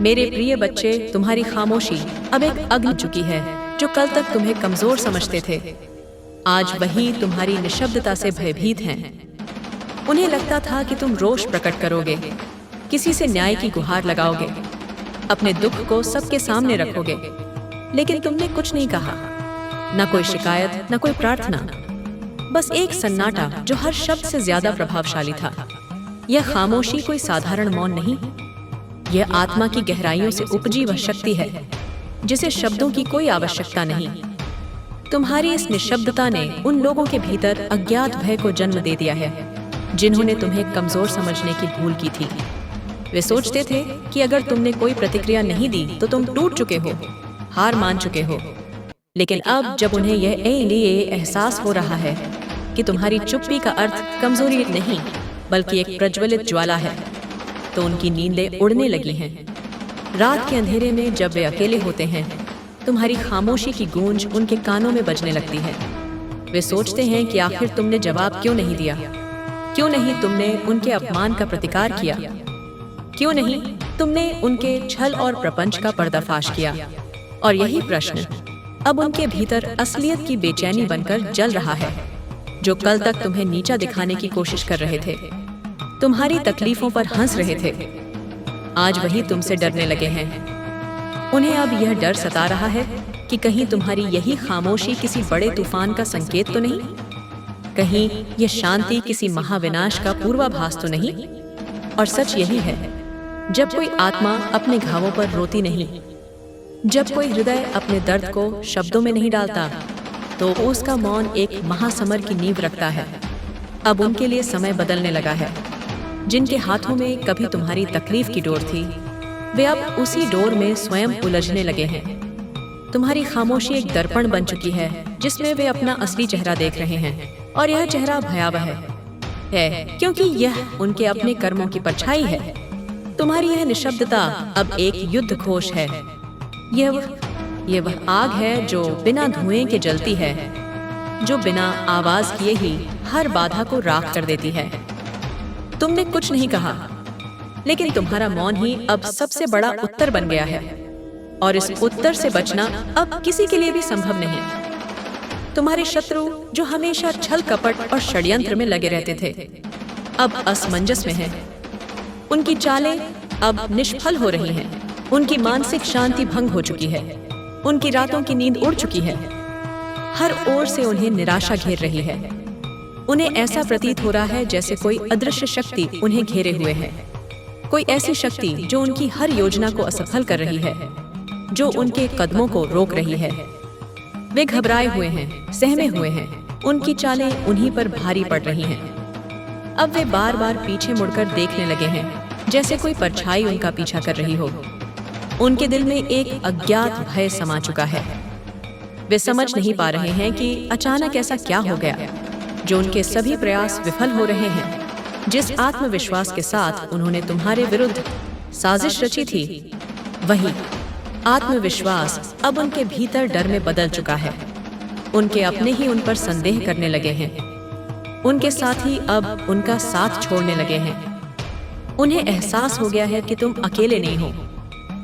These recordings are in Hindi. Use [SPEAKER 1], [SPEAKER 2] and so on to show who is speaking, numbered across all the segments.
[SPEAKER 1] मेरे प्रिय बच्चे, तुम्हारी खामोशी अब एक अग्नि चुकी है जो कल तक तुम्हें कमजोर समझते थे। आज वही तुम्हारी निशब्दता से भयभीत हैं। उन्हें लगता था कि तुम रोष प्रकट करोगे, किसी से न्याय की गुहार लगाओगे, अपने दुख को सबके सामने रखोगे, लेकिन तुमने कुछ नहीं कहा। न कोई शिकायत, न कोई प्रार्थना, बस एक सन्नाटा जो हर शब्द से ज्यादा प्रभावशाली था। यह खामोशी कोई साधारण मौन नहीं, यह आत्मा की गहराइयों से उपजी वह शक्ति है जिसे शब्दों की कोई आवश्यकता नहीं। तुम्हारी इस निशब्दता ने उन लोगों के भीतर अज्ञात भय को जन्म दे दिया है जिन्होंने तुम्हें कमजोर समझने की भूल की थी। वे सोचते थे कि अगर तुमने कोई प्रतिक्रिया नहीं दी तो तुम टूट चुके हो, हार मान चुके हो। लेकिन अब जब उन्हें यह एहसास हो रहा है कि तुम्हारी चुप्पी का अर्थ कमजोरी नहीं बल्कि एक प्रज्वलित ज्वाला है, तो उनकी नींदें उड़ने लगी हैं। रात के अंधेरे में जब वे अकेले होते हैं, तुम्हारी खामोशी की गूंज उनके कानों में बजने लगती है। वे सोचते हैं कि आखिर तुमने जवाब क्यों नहीं दिया, क्यों नहीं तुमने उनके अपमान का प्रतिकार किया, क्यों नहीं तुमने उनके छल और प्रपंच का पर्दाफाश किया। और यही प्रश्न अब उनके भीतर असलियत की बेचैनी बनकर जल रहा है, जो कल तक तुम्हें नीचा दिखाने की कोशिश कर रहे थे, तुम्हारी तकलीफों पर हंस रहे थे, आज वही तुमसे डरने लगे हैं। उन्हें अब यह डर सता रहा है कि कहीं तुम्हारी यही खामोशी किसी बड़े तूफान का संकेत तो नहीं, कहीं यह शांति किसी महाविनाश का पूर्वाभास तो नहीं। और सच यही है, जब कोई आत्मा अपने घावों पर रोती नहीं, जब कोई हृदय अपने दर्द को शब्दों में नहीं डालता, तो उसका मौन एक महासमर की नींव रखता है। अब उनके लिए समय बदलने लगा है। जिनके हाथों में कभी तुम्हारी तकलीफ की डोर थी, वे अब उसी डोर में स्वयं उलझने लगे हैं। तुम्हारी खामोशी एक दर्पण बन चुकी है जिसमें वे अपना असली चेहरा देख रहे हैं, और यह चेहरा भयावह है क्योंकि यह उनके अपने कर्मों की परछाई है। तुम्हारी यह निशब्दता अब एक युद्ध घोष है। यह वह आग है जो बिना धुएं के जलती है, जो बिना आवाज किए ही हर बाधा को राख कर देती है। तुमने कुछ नहीं कहा, लेकिन तुम्हारा मौन ही अब सबसे बड़ा उत्तर बन गया है, और इस उत्तर से बचना अब किसी के लिए भी संभव नहीं। तुम्हारे शत्रु जो हमेशा छल कपट और षड्यंत्र में लगे रहते थे, अब असमंजस में हैं। उनकी चालें अब निष्फल हो रही हैं। उनकी मानसिक शांति भंग हो चुकी है, उनकी रातों की नींद उड़ चुकी है। हर ओर से उन्हें निराशा घेर रही है। उन्हें ऐसा प्रतीत हो रहा है जैसे कोई अदृश्य शक्ति उन्हें घेरे हुए है, कोई ऐसी शक्ति जो उनकी हर योजना को असफल कर रही है, जो उनके कदमों को रोक रही है। वे घबराए हुए हैं, सहमे हुए हैं, उनकी चालें उन्हीं पर भारी पड़ रही हैं। अब वे बार बार पीछे मुड़कर देखने लगे हैं, जैसे कोई परछाई उनका पीछा कर रही हो। उनके दिल में एक अज्ञात भय समा चुका है। वे समझ नहीं पा रहे हैं कि अचानक ऐसा क्या हो गया जो उनके सभी प्रयास विफल हो रहे हैं। जिस आत्मविश्वास के साथ उन्होंने तुम्हारे विरुद्ध साजिश रची थी, वही आत्मविश्वास अब उनके भीतर डर में बदल चुका है। उनके अपने ही उन पर संदेह करने लगे हैं। उनके साथ ही अब उनका साथ छोड़ने लगे हैं। उन्हें एहसास हो गया है कि तुम अकेले नहीं हो।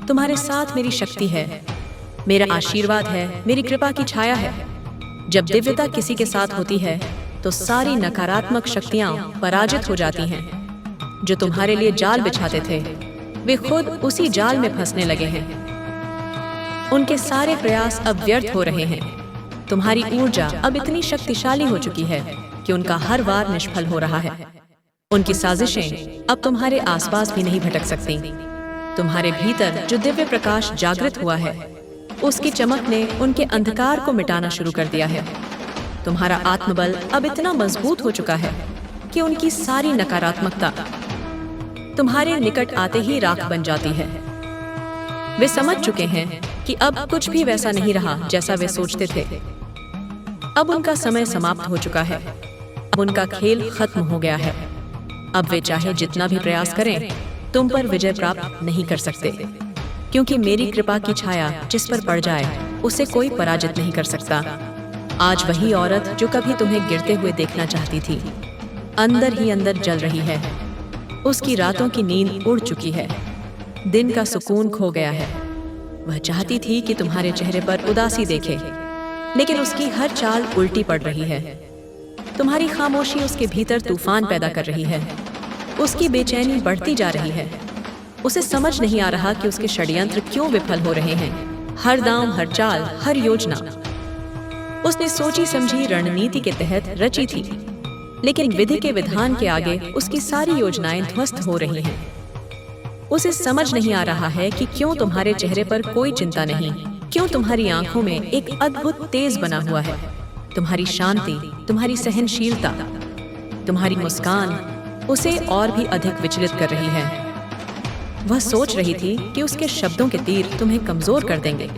[SPEAKER 1] तुम्हारे साथ मेरी शक्ति है, मेरा आशीर्वाद है, मेरी कृपा की छाया है। जब दिव्यता किसी के साथ होती है तो सारी नकारात्मक शक्तियां पराजित हो जाती हैं। जो तुम्हारे लिए जाल बिछाते थे, वे खुद उसी जाल में फंसने लगे हैं। उनके सारे प्रयास अब व्यर्थ हो रहे हैं। तुम्हारी ऊर्जा अब इतनी शक्तिशाली हो चुकी है कि उनका हर वार निष्फल हो रहा है। उनकी साजिशें अब तुम्हारे आसपास भी नहीं भटक सकती। तुम्हारे भीतर जो दिव्य प्रकाश जागृत हुआ है, उसकी चमक ने उनके अंधकार को मिटाना शुरू कर दिया है। तुम्हारा आत्मबल अब इतना मजबूत हो चुका है कि उनकी सारी नकारात्मकता तुम्हारे निकट आते ही राख बन जाती है। वे समझ चुके हैं कि अब कुछ भी वैसा नहीं रहा जैसा वे सोचते थे। अब उनका समय समाप्त हो चुका है। अब उनका खेल खत्म हो गया है। अब वे चाहे जितना भी प्रयास करें, तुम पर विजय प्राप्त नहीं कर सकते, क्योंकि मेरी कृपा की छाया जिस पर पड़ जाए उसे कोई पराजित नहीं कर सकता। आज वही औरत जो कभी तुम्हें गिरते हुए देखना चाहती थी, अंदर ही अंदर जल रही है। उसकी रातों की नींद उड़ चुकी है। दिन का सुकून खो गया है। वह चाहती थी कि तुम्हारे चेहरे पर उदासी देखे, लेकिन उसकी हर चाल उल्टी पड़ रही है। तुम्हारी खामोशी उसके भीतर तूफान पैदा कर रही है। उसकी बेचैनी बढ़ती जा रही है। उसे समझ नहीं आ रहा कि उसके षड्यंत्र क्यों विफल हो रहे हैं। हर दांव, हर चाल, हर योजना उसने सोची समझी रणनीति के तहत रची थी, लेकिन विधि के विधान के आगे उसकी सारी योजनाएं ध्वस्त हो रही हैं। उसे समझ नहीं आ रहा है कि क्यों तुम्हारे चेहरे पर कोई चिंता नहीं, क्यों तुम्हारी आंखों में एक अद्भुत तेज बना हुआ है। तुम्हारी शांति, तुम्हारी सहनशीलता, तुम्हारी मुस्कान उसे और भी अधिक विचलित कर रही है। वह सोच रही थी कि उसके शब्दों के तीर तुम्हें कमजोर कर देंगे,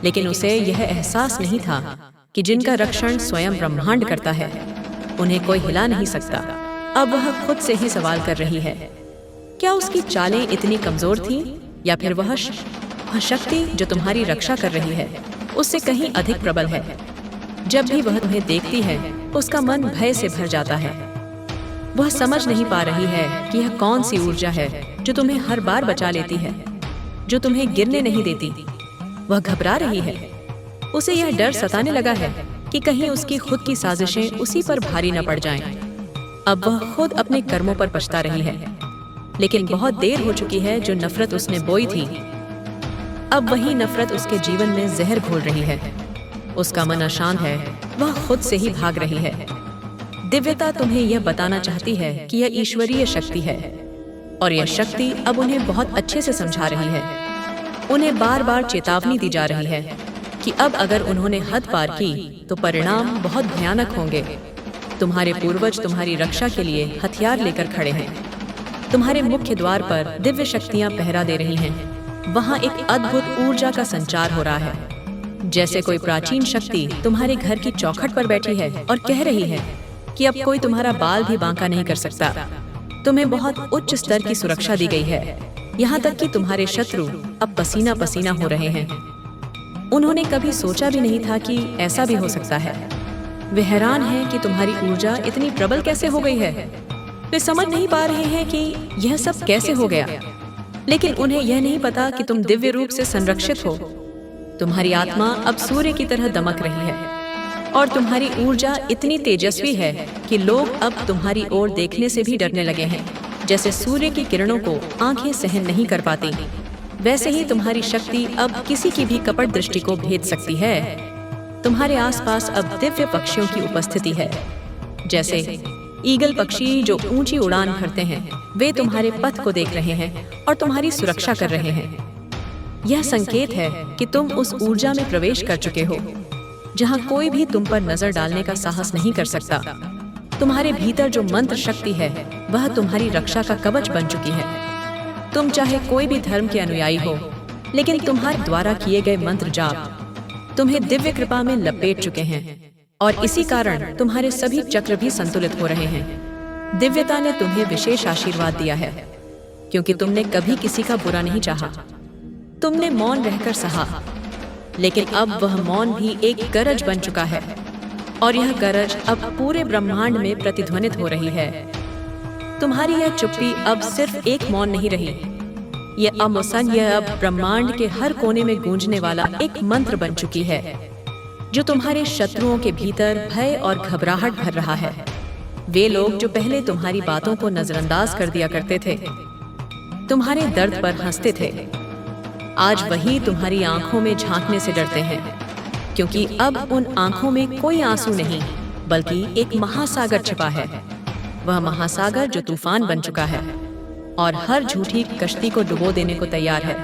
[SPEAKER 1] लेकिन उसे यह एहसास नहीं था कि जिनका रक्षण स्वयं ब्रह्मांड करता है, उन्हें कोई हिला नहीं सकता। अब वह खुद से ही सवाल कर रही है, क्या उसकी चालें इतनी कमजोर थीं, या फिर वह शक्ति जो तुम्हारी रक्षा कर रही है उससे कहीं अधिक प्रबल है। जब भी वह तुम्हें देखती है, उसका मन भय से भर जाता है। वह समझ नहीं पा रही है कि यह कौन सी ऊर्जा है जो तुम्हें हर बार बचा लेती है, जो तुम्हें गिरने नहीं देती। वह घबरा रही है। उसे यह डर सताने लगा है कि कहीं उसकी खुद की साजिशें उसी पर भारी न पड़ जाएं। अब वह खुद अपने कर्मों पर पछता रही है, लेकिन बहुत देर हो चुकी है। जो नफरत उसने बोई थी, अब वही नफरत उसके जीवन में जहर घोल रही है। उसका मन अशांत है, वह खुद से ही भाग रही है। दिव्यता तुम्हें यह बताना चाहती है कि यह ईश्वरीय शक्ति है, और यह शक्ति अब उन्हें बहुत अच्छे से समझा रही है। उन्हें बार बार चेतावनी दी जा रही है कि अब अगर उन्होंने हद पार की तो परिणाम बहुत भयानक होंगे। तुम्हारे पूर्वज तुम्हारी रक्षा के लिए हथियार लेकर खड़े हैं। तुम्हारे मुख्य द्वार पर दिव्य शक्तियां पहरा दे रही हैं। वहां एक अद्भुत ऊर्जा का संचार हो रहा है, जैसे कोई प्राचीन शक्ति तुम्हारे घर की चौखट पर बैठी है और कह रही है कि अब कोई तुम्हारा बाल भी बांका नहीं कर सकता। तुम्हें बहुत उच्च स्तर की सुरक्षा दी गई है, यहाँ तक कि तुम्हारे शत्रु अब पसीना पसीना हो रहे हैं। उन्होंने कभी सोचा भी नहीं था कि ऐसा भी हो सकता है। वे हैरान हैं कि तुम्हारी ऊर्जा इतनी प्रबल कैसे हो गई है। वे समझ नहीं पा रहे हैं कि यह सब कैसे हो गया, लेकिन उन्हें यह नहीं पता कि तुम दिव्य रूप से संरक्षित हो। तुम्हारी आत्मा अब सूर्य की तरह दमक रही है, और तुम्हारी ऊर्जा इतनी तेजस्वी है कि लोग अब तुम्हारी ओर देखने से भी डरने लगे हैं। जैसे सूर्य की किरणों को आंखें सहन नहीं कर पाती, वैसे ही तुम्हारी शक्ति अब किसी की भी कपट दृष्टि को भेद सकती है। तुम्हारे आसपास अब दिव्य पक्षियों की उपस्थिति है, जैसे ईगल पक्षी जो ऊंची उड़ान भरते हैं। वे तुम्हारे पथ को देख रहे हैं और तुम्हारी सुरक्षा कर रहे हैं। यह संकेत है कि तुम उस ऊर्जा में प्रवेश कर चुके हो जहां कोई भी तुम पर नजर डालने का साहस नहीं कर सकता। तुम्हारे भीतर जो मंत्र शक्ति है, वह तुम्हारी रक्षा का कवच बन चुकी है। तुम चाहे कोई भी धर्म के अनुयायी हो, लेकिन तुम्हारे द्वारा किए गए मंत्र जाप तुम्हें दिव्य कृपा में लपेट चुके हैं, और इसी कारण तुम्हारे सभी चक्र भी संतुलित हो रहे हैं। दिव्यता ने तुम्हें विशेष आशीर्वाद दिया है, क्योंकि तुमने कभी किसी का बुरा नहीं चाहा। तुमने मौन रहकर सहा, लेकिन अब वह मौन भी एक गरज बन चुका है, और यह गरज अब पूरे ब्रह्मांड में प्रतिध्वनित हो रही है। तुम्हारी यह चुप्पी अब सिर्फ एक मौन नहीं रही, यह अमोसन, यह अब ब्रह्मांड के हर कोने में गूंजने वाला एक मंत्र बन चुकी है, जो तुम्हारे शत्रुओं के भीतर भय और घबराहट भर रहा है। वे लोग जो पहले तुम्हारी बातों को नजरअंदाज कर दिया करते थे, तुम्हारे दर्द पर हंसते थे, आज वही तुम्हारी आंखों में झांकने से डरते हैं, क्योंकि अब उन आंखों में कोई आंसू नहीं, बल्कि एक महासागर छिपा है। वह महासागर जो तूफान बन चुका है और हर झूठी कश्ती को डुबो देने को तैयार है।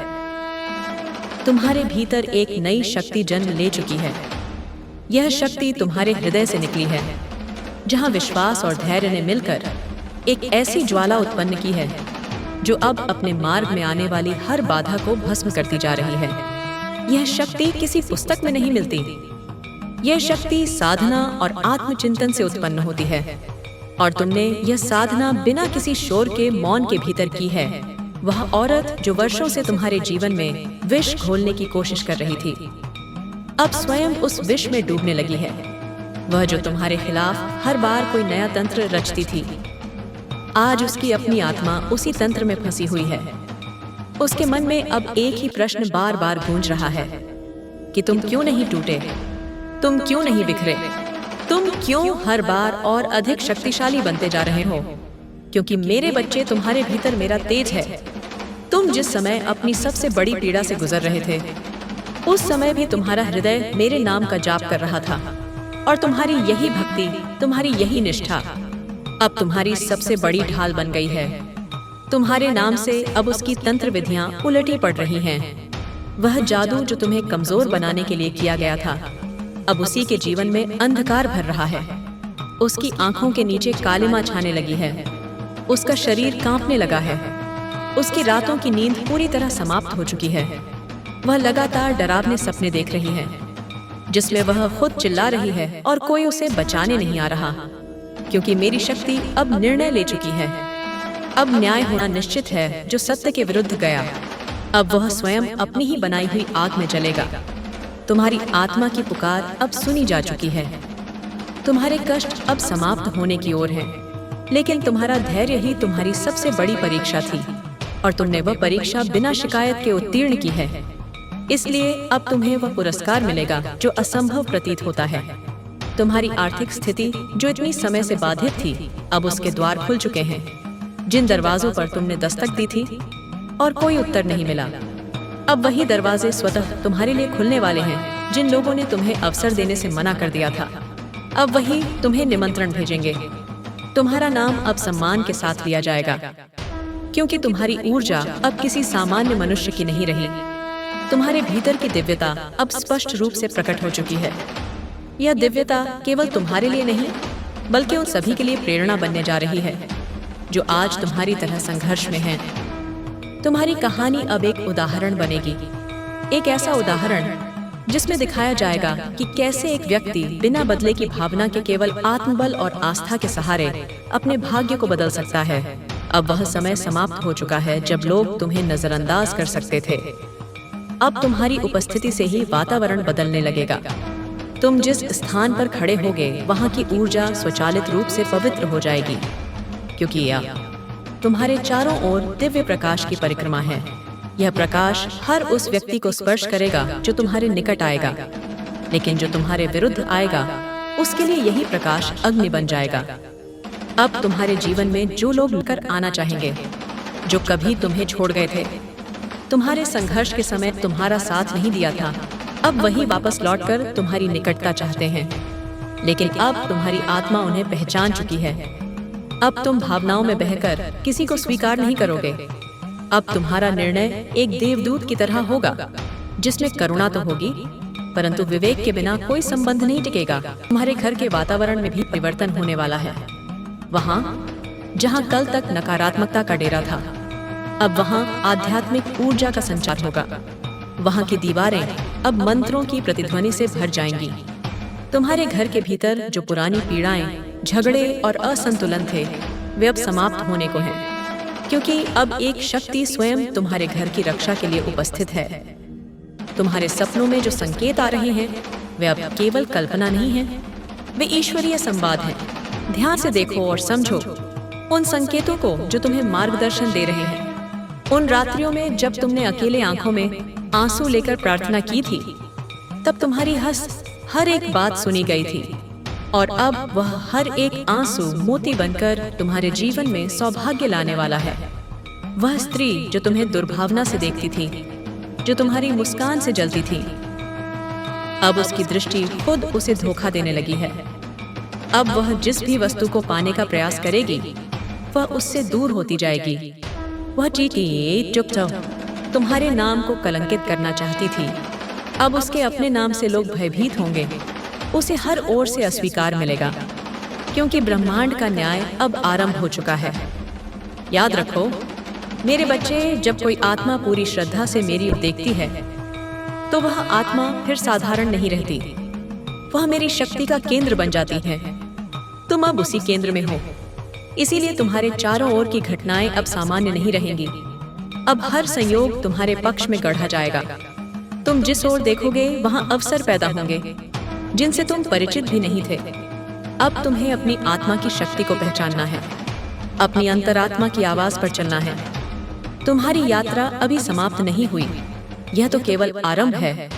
[SPEAKER 1] तुम्हारे भीतर एक नई शक्ति जन्म ले चुकी है। यह शक्ति तुम्हारे हृदय से निकली है, जहां विश्वास और धैर्य ने मिलकर एक ऐसी ज्वाला उत्पन्न की है जो अब अपने मार्ग में आने वाली हर बाधा को भस्म करती जा रही है। यह शक्ति किसी पुस्तक में नहीं मिलती। यह शक्ति साधना और आत्मचिंतन से उत्पन्न होती है, और तुमने यह साधना बिना किसी शोर के मौन के भीतर की है। वह औरत जो वर्षों से तुम्हारे जीवन में विष घोलने की कोशिश कर रही थी, अब स्वयं उस विष में डूबने लगी है। वह जो तुम्हारे खिलाफ हर बार कोई नया तंत्र रचती थी, आज उसकी अपनी आत्मा उसी तंत्र में फंसी हुई है। उसके मन में अब एक ही प्रश्न बार बार गूंज रहा है कि तुम क्यों नहीं टूटे, तुम क्यों नहीं बिखरे, तुम क्यों हर बार और अधिक शक्तिशाली बनते जा रहे हो? क्योंकि मेरे बच्चे, तुम्हारे भीतर मेरा तेज है। तुम जिस समय अपनी सबसे बड़ी पीड़ा से गुजर रहे थे, उस समय भी तुम्हारा हृदय मेरे नाम का जाप कर रहा था, और तुम्हारी यही भक्ति, तुम्हारी यही निष्ठा अब तुम्हारी सबसे बड़ी ढाल बन गई है। तुम्हारे नाम से अब उसकी तंत्र विधियां उलटी पड़ रही हैं। वह जादू जो तुम्हें कमजोर बनाने के लिए किया गया था, अब उसी के जीवन में अंधकार भर रहा है। उसकी आंखों के नीचे कालिमा छाने लगी है, उसका शरीर कांपने लगा है, उसकी रातों की नींद पूरी तरह समाप्त हो चुकी है। वह लगातार डरावने सपने देख रही है, जिसमें वह खुद चिल्ला रही है और कोई उसे बचाने नहीं आ रहा, क्योंकि मेरी शक्ति अब निर्णय ले चुकी है। अब न्याय होना निश्चित है जो सत्य के विरुद्ध गया। अब वह स्वयं अपनी ही बनाई हुई आग में जलेगा। तुम्हारी आत्मा की पुकार अब सुनी जा चुकी है। तुम्हारे कष्ट अब समाप्त होने की ओर हैं, लेकिन तुम्हारा धैर्य ही तुम्हारी सबसे बड़ी परीक्षा थी, और तुमने वह परीक्षा बिना शिकायत के उत्तीर्ण की है। इसलिए अब तुम्हें वह पुरस्कार मिलेगा जो असंभव प्रतीत होता है। तुम्हारी आर्थिक स्थिति जो इतनी समय से बाधित थी, अब उसके द्वार खुल चुके हैं। जिन दरवाजों पर तुमने दस्तक दी थी और कोई उत्तर नहीं मिला, अब वही दरवाजे स्वतः तुम्हारे लिए खुलने वाले हैं। जिन लोगों ने तुम्हें अवसर देने से मना कर दिया था, अब वही तुम्हें निमंत्रण भेजेंगे। तुम्हारा नाम अब सम्मान के साथ लिया जाएगा, क्योंकि तुम्हारी ऊर्जा अब किसी सामान्य मनुष्य की नहीं रही। तुम्हारे भीतर की दिव्यता अब स्पष्ट रूप से प्रकट हो चुकी है। यह दिव्यता केवल तुम्हारे लिए नहीं, बल्कि उन सभी के लिए प्रेरणा बनने जा रही है जो आज तुम्हारी तरह संघर्ष में हैं। तुम्हारी कहानी अब एक उदाहरण बनेगी, एक ऐसा उदाहरण जिसमें दिखाया जाएगा कि कैसे एक व्यक्ति बिना बदले की भावना के केवल आत्मबल और आस्था के सहारे अपने भाग्य को बदल सकता है। अब वह समय समाप्त हो चुका है जब लोग तुम्हें नजरअंदाज कर सकते थे। अब तुम्हारी उपस्थिति से ही वातावरण बदलने लगेगा। तुम जिस स्थान पर खड़े होगे, वहां की ऊर्जा स्वचालित रूप से पवित्र हो जाएगी, क्योंकि यह तुम्हारे चारों ओर दिव्य प्रकाश की परिक्रमा है। यह प्रकाश हर उस व्यक्ति को स्पर्श करेगा जो तुम्हारे निकट आएगा, लेकिन जो तुम्हारे विरुद्ध आएगा उसके लिए यही प्रकाश अग्नि बन जाएगा। अब तुम्हारे जीवन में जो लोग लेकर आना चाहेंगे, जो कभी तुम्हें छोड़ गए थे, तुम्हारे संघर्ष के समय तुम्हारा साथ नहीं दिया था, अब वही वापस लौटकर तुम्हारी निकटता चाहते हैं। लेकिन अब तुम्हारी आत्मा उन्हें पहचान चुकी है। अब तुम भावनाओं में बहकर किसी को स्वीकार नहीं करोगे। अब तुम्हारा निर्णय एक देवदूत की तरह होगा, जिसमें करुणा तो होगी, परंतु विवेक के बिना कोई संबंध नहीं टिकेगा। तुम्हारे घर के वातावरण में भी परिवर्तन होने वाला है। वहाँ जहाँ कल तक नकारात्मकता का डेरा था, अब वहाँ आध्यात्मिक ऊर्जा का संचार होगा। वहाँ की दीवारें अब मंत्रों की प्रतिध्वनि से भर जाएंगी। तुम्हारे घर के भीतर जो पुरानी पीड़ाएं, झगड़े और असंतुलन थे, वे अब समाप्त होने को हैं, क्योंकि अब एक शक्ति स्वयं तुम्हारे घर की रक्षा के लिए उपस्थित है। तुम्हारे सपनों में जो संकेत आ रहे हैं, वे अब केवल कल्पना नहीं हैं, वे ईश्वरीय संवाद हैं। ध्यान से देखो और समझो उन संकेतों को जो तुम्हें मार्गदर्शन दे रहे हैं। उन रात्रियों में जब तुमने अकेले आंखों में आंसू लेकर प्रार्थना की थी, तब तुम्हारी हर एक बात सुनी गई थी, और अब वह हर एक आंसू मोती बनकर तुम्हारे जीवन में सौभाग्य लाने वाला है। वह स्त्री जो तुम्हें दुर्भावना से देखती थी, जो तुम्हारी मुस्कान से जलती थी, अब उसकी दृष्टि खुद उसे धोखा देने लगी है। अब वह जिस भी वस्तु को पाने का प्रयास करेगी, वह उससे दूर होती जाएगी। वह चीटी चुपचाप तुम्हारे नाम को कलंकित करना चाहती थी। अब उसके अपने नाम से लोग भयभीत होंगे। उसे हर ओर से अस्वीकार मिलेगा, क्योंकि ब्रह्मांड का न्याय अब आरंभ हो चुका है। याद रखो मेरे बच्चे, जब कोई आत्मा पूरी श्रद्धा से मेरी ओर देखती है, तो वह आत्मा फिर साधारण नहीं रहती, वह मेरी शक्ति का केंद्र बन जाती है। तुम अब उसी केंद्र में हो, इसीलिए तुम्हारे चारों ओर की घटनाएं अब सामान्य नहीं रहेंगी। अब हर संयोग तुम्हारे पक्ष में गढ़ा जाएगा। तुम जिस ओर देखोगे वहां अवसर पैदा होंगे जिनसे तुम परिचित भी नहीं थे। अब तुम्हें अपनी आत्मा की शक्ति को पहचानना है, अपनी अंतरात्मा की आवाज पर चलना है। तुम्हारी यात्रा अभी समाप्त नहीं हुई, यह तो केवल आरंभ है।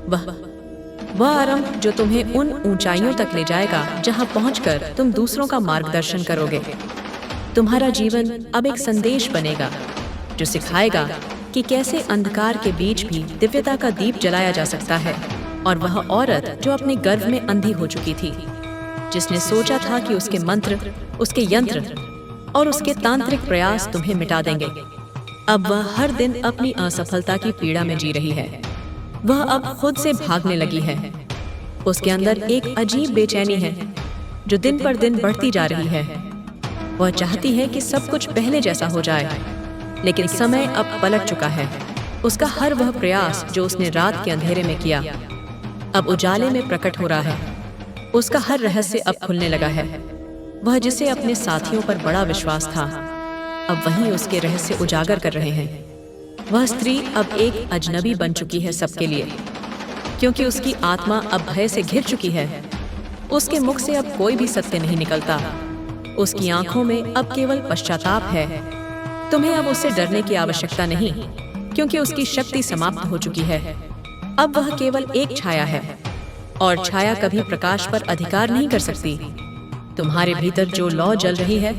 [SPEAKER 1] वह आरंभ जो तुम्हें उन ऊंचाइयों तक ले जाएगा जहां पहुंचकर तुम दूसरों का मार्गदर्शन करोगे। तुम्हारा जीवन अब एक संदेश बनेगा जो सिखाएगा कि कैसे अंधकार के बीच भी दिव्यता का दीप जलाया जा सकता है। और वह औरत जो अपने गर्भ में अंधी हो चुकी थी, जिसने सोचा था कि उसके मंत्र, उसके यंत्र और उसके तांत्रिक प्रयास तुम्हें मिटा देंगे, अब वह हर दिन अपनी असफलता की पीड़ा में जी रही है। वह अब खुद से भागने लगी है। उसके अंदर एक अजीब बेचैनी है जो दिन पर दिन बढ़ती जा रही है। वह चाहती है कि सब कुछ पहले जैसा हो जाए, लेकिन समय अब पलट चुका है। उसका हर वह प्रयास जो उसने रात के अंधेरे में किया, अब उजाले में प्रकट हो रहा है। उसका हर रहस्य अब खुलने लगा है। वह जिसे अपने साथियों पर बड़ा विश्वास था, अब वहीं उसके रहस्य उजागर कर रहे हैं। वह स्त्री अब एक अजनबी बन चुकी है सबके लिए, क्योंकि उसकी आत्मा अब भय से घिर चुकी है। उसके मुख से अब कोई भी सत्य नहीं निकलता। उसकी आंखों में अब केवल पश्चाताप है। तुम्हें अब उससे डरने की आवश्यकता नहीं, क्योंकि उसकी शक्ति समाप्त हो चुकी है। अब वह केवल एक छाया है, और छाया कभी प्रकाश पर अधिकार नहीं कर सकती। तुम्हारे भीतर जो लौ जल रही है,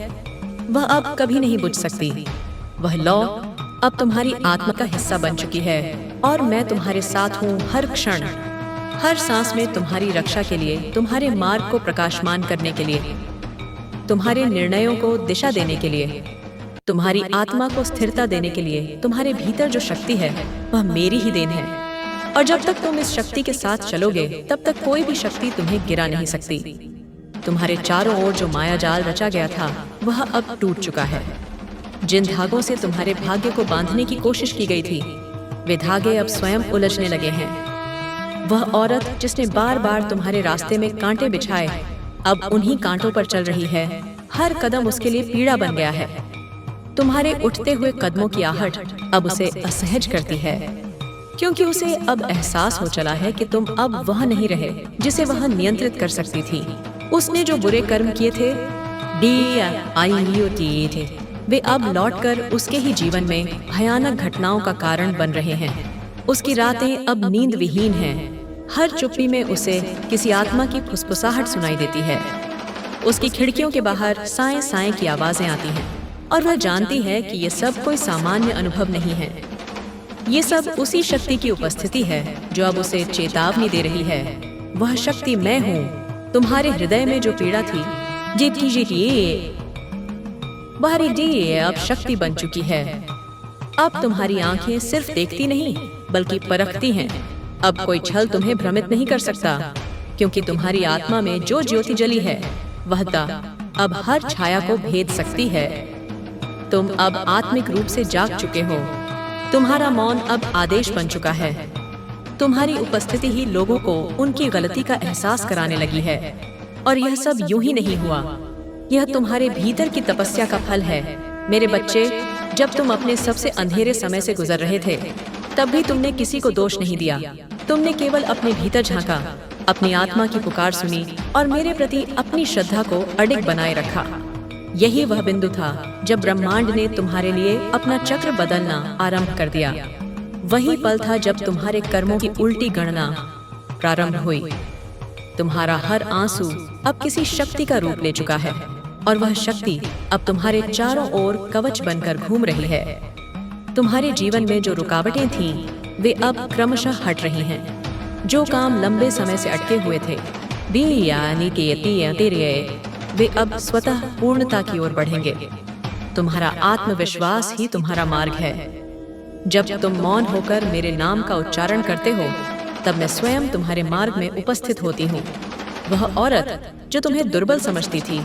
[SPEAKER 1] वह अब कभी नहीं बुझ सकती। वह लौ अब तुम्हारी आत्मा का हिस्सा बन चुकी है, और मैं तुम्हारे साथ हूँ हर क्षण, हर सांस में, तुम्हारी रक्षा के लिए, तुम्हारे मार्ग को प्रकाशमान करने के लिए, तुम्हारे निर्णयों को दिशा देने के लिए, तुम्हारी आत्मा को स्थिरता देने के लिए। तुम्हारे भीतर जो शक्ति है वह मेरी ही देन है, और जब तक तुम इस शक्ति के साथ चलोगे तब तक कोई भी शक्ति तुम्हें गिरा नहीं सकती। तुम्हारे चारों ओर जो माया जाल रचा गया था वह अब टूट चुका है। जिन धागों से तुम्हारे भाग्य को बांधने की कोशिश की गई थी, वे धागे अब स्वयं उलझने लगे हैं। वह औरत जिसने बार बार तुम्हारे रास्ते में कांटे बिछाए, अब उन्हीं कांटों पर चल रही है। हर कदम उसके लिए पीड़ा बन गया है। तुम्हारे उठते हुए कदमों की आहट अब उसे असहज करती है, क्योंकि उसे अब एहसास हो चला है कि तुम अब वह नहीं रहे जिसे वह नियंत्रित कर सकती थी। उसने जो बुरे कर्म किए थे, वे अब लौटकर उसके ही जीवन में भयानक घटनाओं का कारण बन रहे हैं। उसकी रातें अब नींद विहीन हैं। हर चुप्पी में उसे किसी आत्मा की फुसफुसाहट सुनाई देती है। उसकी खिड़कियों के बाहर साएं साएं की आवाजें आती हैं, और वह जानती है कि ये सब कोई सामान्य अनुभव नहीं है। ये सब उसी शक्ति की उपस्थिति है जो अब उसे चेतावनी दे रही है। वह शक्ति मैं हूँ। तुम्हारे हृदय में जो पीड़ा थी, वह अब शक्ति बन चुकी है। अब तुम्हारी आंखें सिर्फ देखती नहीं बल्कि परखती हैं। अब कोई छल तुम्हें भ्रमित नहीं कर सकता, क्योंकि तुम्हारी आत्मा में जो ज्योति जली है वह अब हर छाया को भेद सकती है। तुम अब आत्मिक रूप से जाग चुके हो। तुम्हारा मौन अब आदेश बन चुका है। तुम्हारी उपस्थिति ही लोगों को उनकी गलती का एहसास कराने लगी है। और यह सब यूं ही नहीं हुआ, यह तुम्हारे भीतर की तपस्या का फल है। मेरे बच्चे, जब तुम अपने सबसे अंधेरे समय से गुजर रहे थे, तब भी तुमने किसी को दोष नहीं दिया। तुमने केवल अपने भीतर झांका, अपनी आत्मा की पुकार सुनी और मेरे प्रति अपनी श्रद्धा को अडिग बनाए रखा। यही वह बिंदु था जब ब्रह्मांड ने तुम्हारे लिए अपना चक्र बदलना आरंभ कर दिया। वही पल था जब तुम्हारे कर्मों की उल्टी गणना प्रारंभ हुई। तुम्हारा हर आंसू अब किसी शक्ति का रूप ले चुका है, और वह शक्ति अब तुम्हारे चारों ओर कवच बनकर घूम रही है। तुम्हारे जीवन में जो रुकावटें थीं, वे अब क्रमशः हट रही हैं। जो काम लंबे समय से अटके हुए थे, वे अब स्वतः पूर्णता की ओर बढ़ेंगे। तुम्हारा आत्मविश्वास ही तुम्हारा मार्ग है। जब तुम मौन होकर मेरे नाम का उच्चारण करते हो, तब मैं स्वयं तुम्हारे मार्ग में उपस्थित होती हूँ। वह औरत जो तुम्हें दुर्बल समझती थी,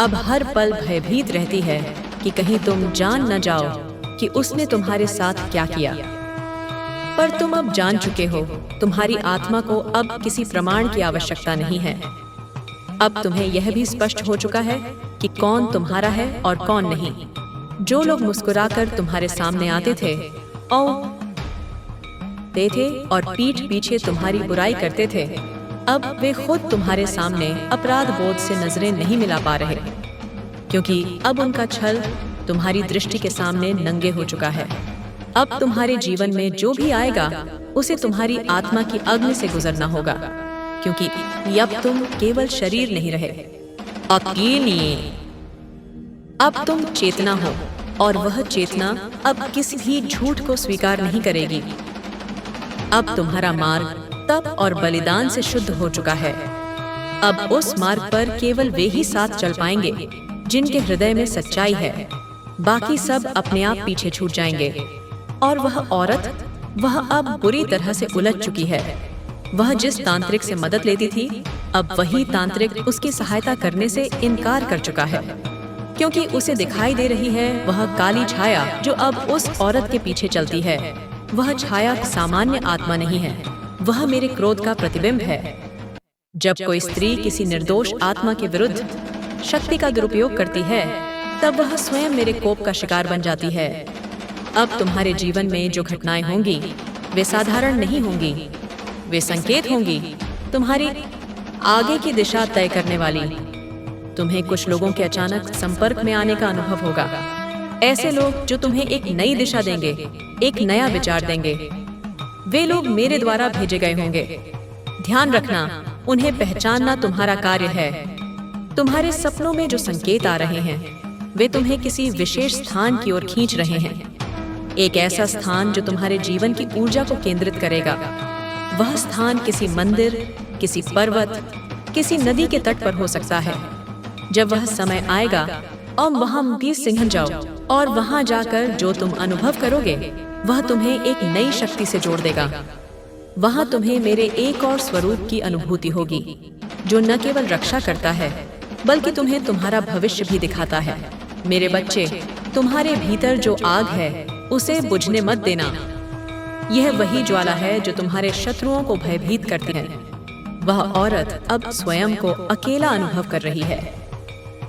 [SPEAKER 1] अब हर पल भयभीत रहती है कि कहीं तुम जान न जाओ कि उसने तुम्हारे साथ क्या किया। पर तुम अब जान चुके हो। तुम्हारी आत्मा को अब किसी प्रमाण की आवश्यकता नहीं है। अब तुम्हें यह भी स्पष्ट हो चुका है कि कौन तुम्हारा है और कौन नहीं। जो लोग मुस्कुराकर तुम्हारे सामने आते थे और पीठ पीछे तुम्हारी बुराई करते थे, अब वे खुद तुम्हारे सामने अपराध बोध से नजरें नहीं मिला पा रहे, क्योंकि अब उनका छल तुम्हारी दृष्टि के सामने नंगे हो चुका है। अब तुम्हारे जीवन में जो भी आएगा उसे तुम्हारी आत्मा की अग्नि से गुजरना होगा, क्योंकि अब तुम केवल शरीर नहीं रहे, अकेली। अब तुम चेतना हो और वह चेतना अब किसी भी झूठ को स्वीकार नहीं करेगी। अब तुम्हारा मार्ग तप और बलिदान से शुद्ध हो चुका है। अब उस मार्ग पर केवल वे ही साथ चल पाएंगे जिनके हृदय में सच्चाई है। बाकी सब अपने आप पीछे छूट जाएंगे। और वह औरत, वह अब बुरी तरह से उलझ चुकी है। वह जिस तांत्रिक से मदद लेती थी, अब वही तांत्रिक उसकी सहायता करने से इनकार कर चुका है, क्योंकि उसे दिखाई दे रही है वह काली छाया जो अब उस औरत के पीछे चलती है। वह छाया सामान्य आत्मा नहीं है, वह मेरे क्रोध का प्रतिबिंब है। जब कोई स्त्री किसी निर्दोष आत्मा के विरुद्ध शक्ति का दुरुपयोग करती है, तब वह स्वयं मेरे कोप का शिकार बन जाती है। अब तुम्हारे जीवन में जो घटनाएं होंगी वे साधारण नहीं होंगी, वे संकेत होंगी, तुम्हारी आगे की दिशा तय करने वाली। तुम्हें कुछ लोगों के अचानक संपर्क में आने का अनुभव होगा, ऐसे लोग जो तुम्हें एक नई दिशा देंगे, एक नया विचार देंगे। वे लोग मेरे द्वारा भेजे गए होंगे। ध्यान रखना, उन्हें पहचानना तुम्हारा कार्य है। तुम्हारे सपनों में जो संकेत आ रहे हैं वे तुम्हें किसी विशेष स्थान की ओर खींच रहे हैं, एक ऐसा स्थान जो तुम्हारे जीवन की ऊर्जा को केंद्रित करेगा। वह स्थान किसी मंदिर, किसी पर्वत, किसी नदी के तट पर हो सकता है। जब वह समय आएगा और वहां भी सिंघन जाओ, और वहां जाकर जो तुम अनुभव करोगे वह तुम्हें एक नई शक्ति से जोड़ देगा। वहां तुम्हें मेरे एक और स्वरूप की अनुभूति होगी, जो न केवल रक्षा करता है बल्कि तुम्हें तुम्हारा भविष्य भी दिखाता है। मेरे बच्चे, तुम्हारे भीतर जो आग है उसे बुझने मत देना। यह वही ज्वाला है जो तुम्हारे शत्रुओं को भयभीत करती है। वह औरत अब स्वयं को अकेला अनुभव कर रही है।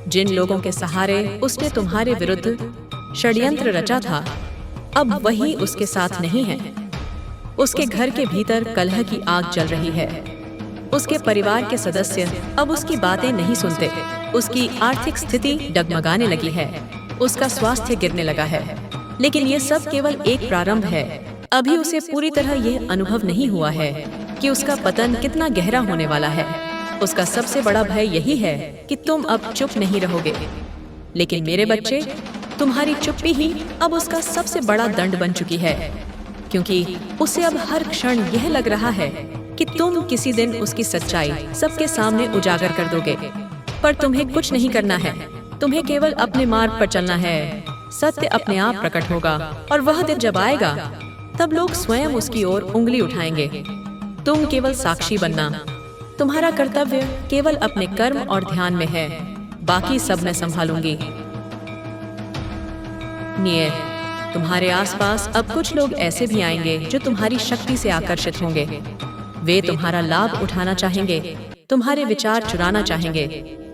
[SPEAKER 1] जिन लोगों के सहारे उसने तुम्हारे विरुद्ध षड्यंत्र रचा था, अब वही उसके साथ नहीं है। उसके घर के भीतर कलह की आग जल रही है। उसके परिवार के सदस्य अब उसकी बातें नहीं सुनते। उसकी आर्थिक स्थिति डगमगाने लगी है, उसका स्वास्थ्य गिरने लगा है। लेकिन ये सब केवल एक प्रारंभ है। अभी उसे पूरी तरह यह अनुभव नहीं हुआ है कि उसका पतन कितना गहरा होने वाला है। उसका सबसे बड़ा भय यही है कि तुम अब चुप नहीं रहोगे। लेकिन मेरे बच्चे, तुम्हारी चुप्पी ही अब उसका सबसे बड़ा दंड बन चुकी है, क्योंकि उसे अब हर क्षण यह लग रहा है कि तुम किसी दिन उसकी सच्चाई सबके सामने उजागर कर दोगे। पर तुम्हें कुछ नहीं करना है, तुम्हें केवल अपने मार्ग पर चलना है। सत्य अपने आप प्रकट होगा, और वह दिन जब आएगा तब लोग स्वयं उसकी ओर उंगली उठाएंगे। तुम केवल साक्षी बनना। तुम्हारा कर्तव्य केवल अपने कर्म और ध्यान में है, बाकी सब मैं संभालूंगी। नियत, तुम्हारे आसपास अब कुछ लोग ऐसे भी आएंगे जो तुम्हारी शक्ति से आकर्षित होंगे। वे तुम्हारा लाभ उठाना चाहेंगे, तुम्हारे विचार चुराना चाहेंगे,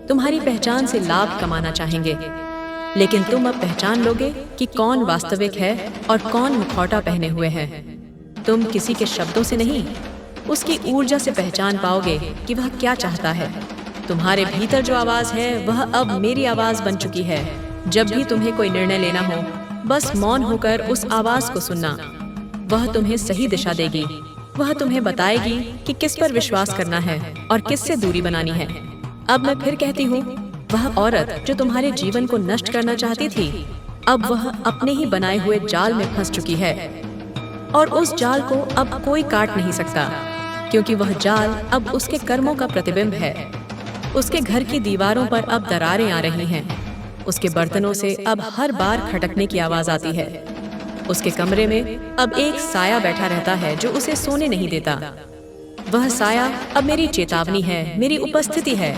[SPEAKER 1] तुम्हारी पहचान से लाभ कमाना चाहेंगे। लेकिन तुम अब पहचान लोगे कि कौन वास्तविक है और कौन मुखौटा पहने हुए है। तुम किसी के शब्दों से नहीं, उसकी ऊर्जा से पहचान पाओगे कि वह क्या चाहता है। तुम्हारे भीतर जो आवाज है वह अब मेरी आवाज बन चुकी है। जब भी तुम्हें कोई निर्णय लेना हो, बस मौन होकर उस आवाज को सुनना। वह तुम्हें सही दिशा देगी। वह तुम्हें बताएगी कि किस पर विश्वास करना है और किससे दूरी बनानी है। अब मैं फिर कहती हूँ, वह औरत जो तुम्हारे जीवन को नष्ट करना चाहती थी, अब वह अपने ही बनाए हुए जाल में फंस चुकी है, और उस जाल को अब कोई काट नहीं सकता, क्योंकि वह जाल अब उसके कर्मों का प्रतिबिंब है। उसके घर की दीवारों पर अब दरारें आ रही हैं। उसके बर्तनों से अब हर बार खटकने की आवाज आती है। उसके कमरे में अब एक साया बैठा रहता है जो उसे सोने नहीं देता। वह साया अब मेरी चेतावनी है, मेरी उपस्थिति है।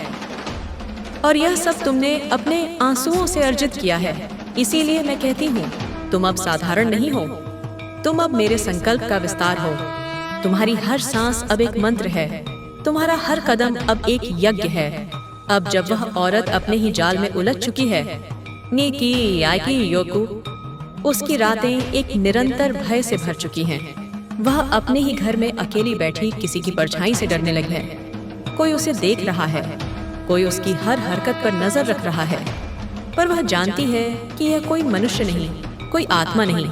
[SPEAKER 1] और यह सब तुमने अपने आंसुओं से अर्जित किया है। इसीलिए मैं कहती हूँ, तुम अब साधारण नहीं हो, तुम अब मेरे संकल्प का विस्तार हो। तुम्हारी हर सांस अब एक मंत्र है, तुम्हारा हर कदम अब एक यज्ञ है। अब जब वह औरत अपने ही जाल में उलझ चुकी है, नीकी याकी योकू, उसकी रातें एक निरंतर भय से भर चुकी हैं। वह अपने ही घर में अकेली बैठी किसी की परछाई से डरने लगी है। कोई उसे देख रहा है, कोई उसकी हर हरकत पर नजर रख रहा है। पर वह जानती है कि यह कोई मनुष्य नहीं, कोई आत्मा नहीं,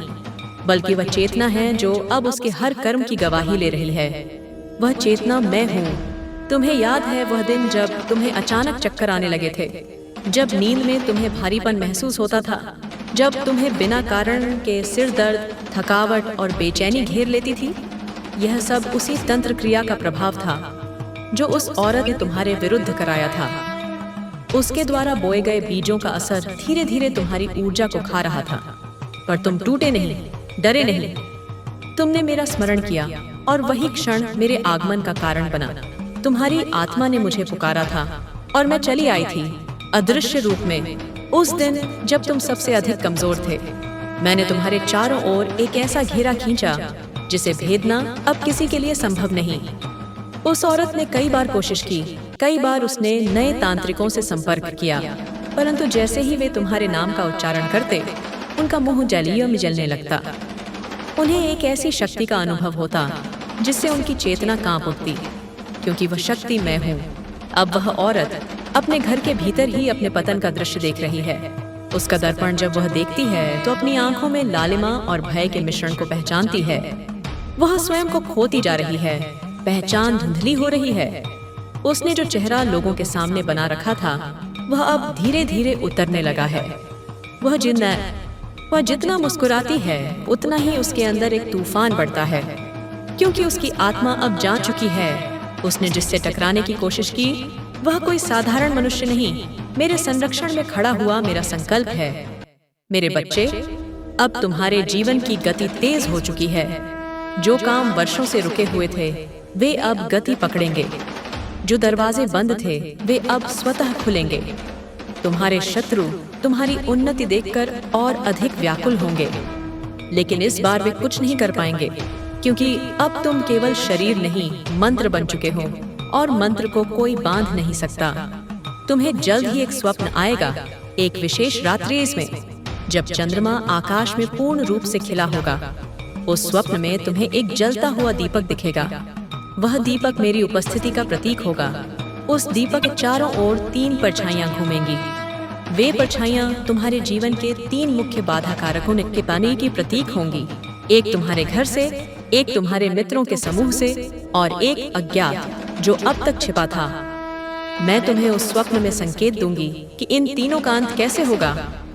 [SPEAKER 1] बल्कि वह चेतना है जो अब उसके हर कर्म की गवाही ले रही है। वह चेतना मैं हूँ। तुम्हें याद है वह दिन जब तुम्हें अचानक चक्कर आने लगे थे, जब नींद में तुम्हें भारीपन महसूस होता था, जब तुम्हें बिना कारण के सिर दर्द, थकावट और बेचैनी घेर लेती थी? यह सब उसी तंत्र क्रिया का प्रभाव था जो उस औरत ने तुम्हारे विरुद्ध कराया था। उसके द्वारा बोए गए बीजों का असर धीरे धीरे तुम्हारी ऊर्जा को खा रहा था, पर तुम टूटे नहीं, डरे नहीं। तुमने मेरा स्मरण किया और वही क्षण मेरे आगमन का कारण बना। तुम्हारी आत्मा ने मुझे पुकारा था और मैं चली आई थी अदृश्य रूप में। उस दिन जब तुम सबसे अधिक कमजोर थे, मैंने तुम्हारे चारों ओर एक ऐसा घेरा खींचा जिसे भेदना अब किसी के लिए संभव नहीं। उस औरत ने कई बार कोशिश की, कई बार उसने नए तांत्रिकों से संपर्क किया, परंतु जैसे ही वे तुम्हारे नाम का उच्चारण करते, उनका मुंह जलियों में जलने लगता। उन्हें एक ऐसी शक्ति का अनुभव होता जिससे उनकी चेतना कांप उठती, क्योंकि वह शक्ति मैं हूँ। अब वह औरत अपने घर के भीतर ही अपने पतन का दृश्य देख रही है। उसका दर्पण जब वह देखती है तो अपनी आंखों में लालिमा और भय के मिश्रण को पहचानती है। वह स्वयं को खोती जा रही है, पहचान धुंधली हो रही है। उसने जो चेहरा लोगों के सामने बना रखा था, वह अब धीरे धीरे उतरने लगा है। वह जितना मुस्कुराती है, उतना ही उसके अंदर एक तूफान बढ़ता है, क्योंकि उसकी आत्मा अब जान चुकी है उसने जिससे टकराने की कोशिश की वह कोई साधारण मनुष्य नहीं, मेरे संरक्षण में खड़ा हुआ मेरा संकल्प है। मेरे बच्चे, अब तुम्हारे जीवन की गति तेज हो चुकी है। जो काम वर्षों से रुके हुए थे, वे अब गति पकड़ेंगे। जो दरवाजे बंद थे, वे अब स्वतः खुलेंगे। तुम्हारे शत्रु तुम्हारी उन्नति देखकर और अधिक व्याकुल होंगे, लेकिन इस बार वे कुछ नहीं कर पाएंगे, क्योंकि अब तुम केवल शरीर नहीं, मंत्र बन चुके हो और मंत्र को कोई बांध नहीं सकता। तुम्हें जल्द ही एक स्वप्न आएगा, एक विशेष रात्रि में, जब चंद्रमा आकाश में पूर्ण रूप से खिला होगा। उस स्वप्न में तुम्हें एक जलता हुआ दीपक दिखेगा। वह दीपक मेरी उपस्थिति का प्रतीक होगा। उस दीपक के चारों ओर 3 परछाइयां घूमेंगी। वे परछाइयां तुम्हारे जीवन के 3 मुख्य बाधा कारकों के पाने की प्रतीक होंगी। एक तुम्हारे घर से, एक तुम्हारे मित्रों के समूह से और एक अज्ञात जो अब तक छिपा था। मैं तुम्हें उस स्वप्न में संकेत दूंगी कि इन तीनों का अंत कैसे होगा।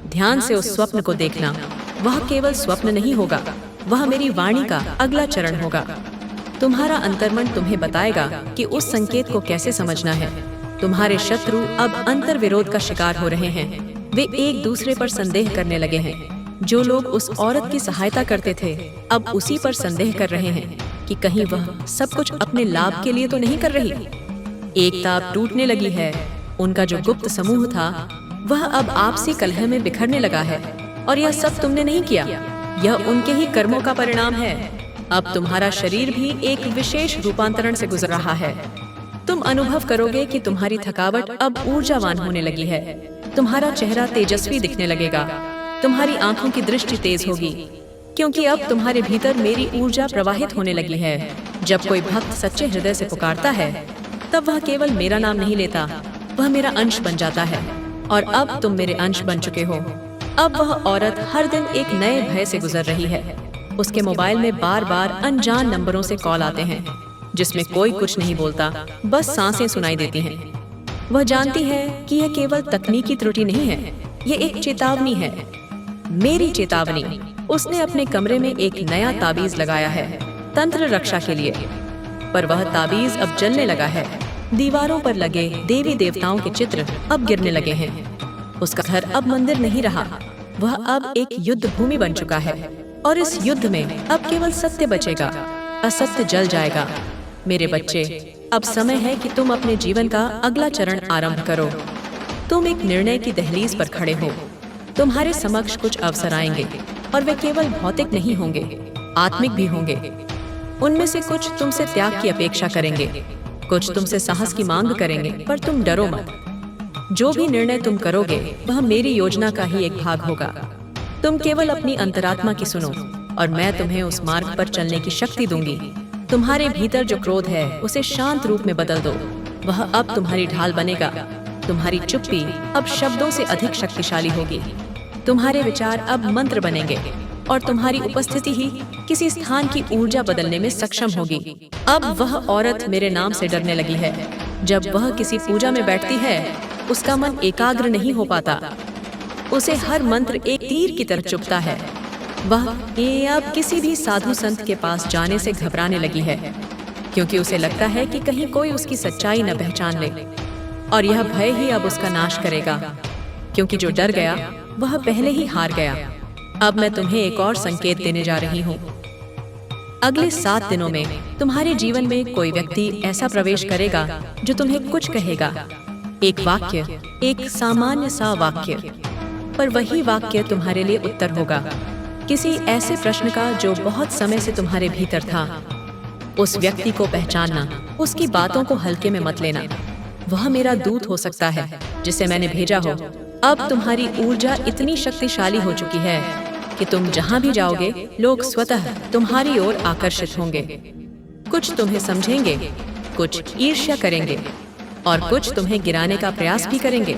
[SPEAKER 1] ध्यान से उस स्वप्न को देखना। वह केवल स्वप्न नहीं होगा, वह मेरी वाणी का अगला चरण होगा। तुम्हारा अंतर्मन तुम्हें बताएगा कि उस संकेत को कैसे समझना है। तुम्हारे शत्रु अब अंतर विरोध का शिकार हो रहे हैं। वे एक दूसरे पर संदेह करने लगे हैं। जो लोग उस औरत की सहायता करते थे, अब उसी पर संदेह कर रहे हैं कि कहीं वह सब कुछ अपने लाभ के लिए तो नहीं कर रही। एकता अब टूटने लगी है। उनका जो गुप्त समूह था, वह अब आपसी कलह में बिखरने लगा है। और यह सब तुमने नहीं किया, यह उनके ही कर्मों का परिणाम है। अब तुम्हारा शरीर भी एक विशेष रूपांतरण से गुजर रहा है। तुम अनुभव करोगे कि तुम्हारी थकावट अब ऊर्जावान होने लगी है। तुम्हारा चेहरा तेजस्वी दिखने लगेगा। तुम्हारी आंखों की दृष्टि तेज होगी, क्योंकि अब तुम्हारे भीतर मेरी ऊर्जा प्रवाहित होने लगी है। जब कोई भक्त सच्चे हृदय से पुकारता है, तब वह केवल मेरा नाम नहीं लेता, वह मेरा अंश बन जाता है। और अब तुम मेरे अंश बन चुके हो। अब वह औरत हर दिन एक नए भय से गुजर रही है। उसके मोबाइल में बार बार अनजान नंबरों से कॉल आते हैं, जिसमें कोई कुछ नहीं बोलता, बस सांसें सुनाई देती हैं। वह जानती है कि यह केवल तकनीकी त्रुटि नहीं है, यह एक चेतावनी है, मेरी चेतावनी। उसने अपने कमरे में एक नया ताबीज लगाया है, तंत्र रक्षा के लिए, पर वह ताबीज अब जलने लगा है। दीवारों पर लगे देवी देवताओं के चित्र अब गिरने लगे हैं। उसका घर अब मंदिर नहीं रहा, वह अब एक युद्ध भूमि बन चुका है। और इस युद्ध में अब केवल सत्य बचेगा, असत्य जल जाएगा। मेरे बच्चे, अब समय है कि तुम अपने जीवन का अगला चरण आरंभ करो। तुम एक निर्णय की दहलीज पर खड़े हो। तुम्हारे समक्ष कुछ अवसर आएंगे, और वे केवल भौतिक नहीं होंगे, आत्मिक भी होंगे। उनमें से कुछ तुमसे त्याग की अपेक्षा करेंगे, कुछ तुमसे साहस की मांग करेंगे, पर तुम डरो मत। जो भी निर्णय तुम करोगे, वह मेरी योजना का ही एक भाग होगा। तुम केवल अपनी अंतरात्मा की सुनो, और मैं तुम्हें उस मार्ग पर चलने की शक्ति दूंगी। तुम्हारे भीतर जो क्रोध है, उसे शांत रूप में बदल दो। वह अब तुम्हारी ढाल बनेगा। तुम्हारी चुप्पी अब शब्दों से अधिक शक्तिशाली होगी। तुम्हारे विचार अब मंत्र बनेंगे और तुम्हारी उपस्थिति ही किसी स्थान की ऊर्जा बदलने में सक्षम होगी। अब वह औरत मेरे नाम से डरने लगी है। जब वह किसी पूजा में बैठती है, उसका मन एकाग्र नहीं हो पाता। उसे हर मंत्र एक तीर की तरह चुभता है। वह अब किसी भी साधु संत के पास जाने से घबराने लगी है, क्योंकि उसे लगता है कि कहीं कोई उसकी सच्चाई न पहचान ले। और यह भय ही अब उसका नाश करेगा, क्योंकि जो डर गया वह पहले ही हार गया। अब मैं तुम्हें एक और संकेत देने जा रही हूँ। अगले 7 दिनों में तुम्हारे जीवन में कोई व्यक्ति ऐसा प्रवेश करेगा जो तुम्हें कुछ कहेगा। एक वाक्य, एक सामान्य सा वाक्य, पर वही वाक्य तुम्हारे लिए उत्तर होगा किसी ऐसे प्रश्न का जो बहुत समय से तुम्हारे भीतर था। उस व्यक्ति को पहचानना, उसकी बातों को हल्के में मत लेना। वह मेरा दूत हो सकता है जिसे मैंने भेजा हो। अब तुम्हारी ऊर्जा इतनी शक्तिशाली हो चुकी है कि तुम जहां भी जाओगे, लोग स्वतः तुम्हारी ओर आकर्षित होंगे। कुछ तुम्हें समझेंगे, कुछ ईर्ष्या करेंगे और कुछ तुम्हें गिराने का प्रयास भी करेंगे।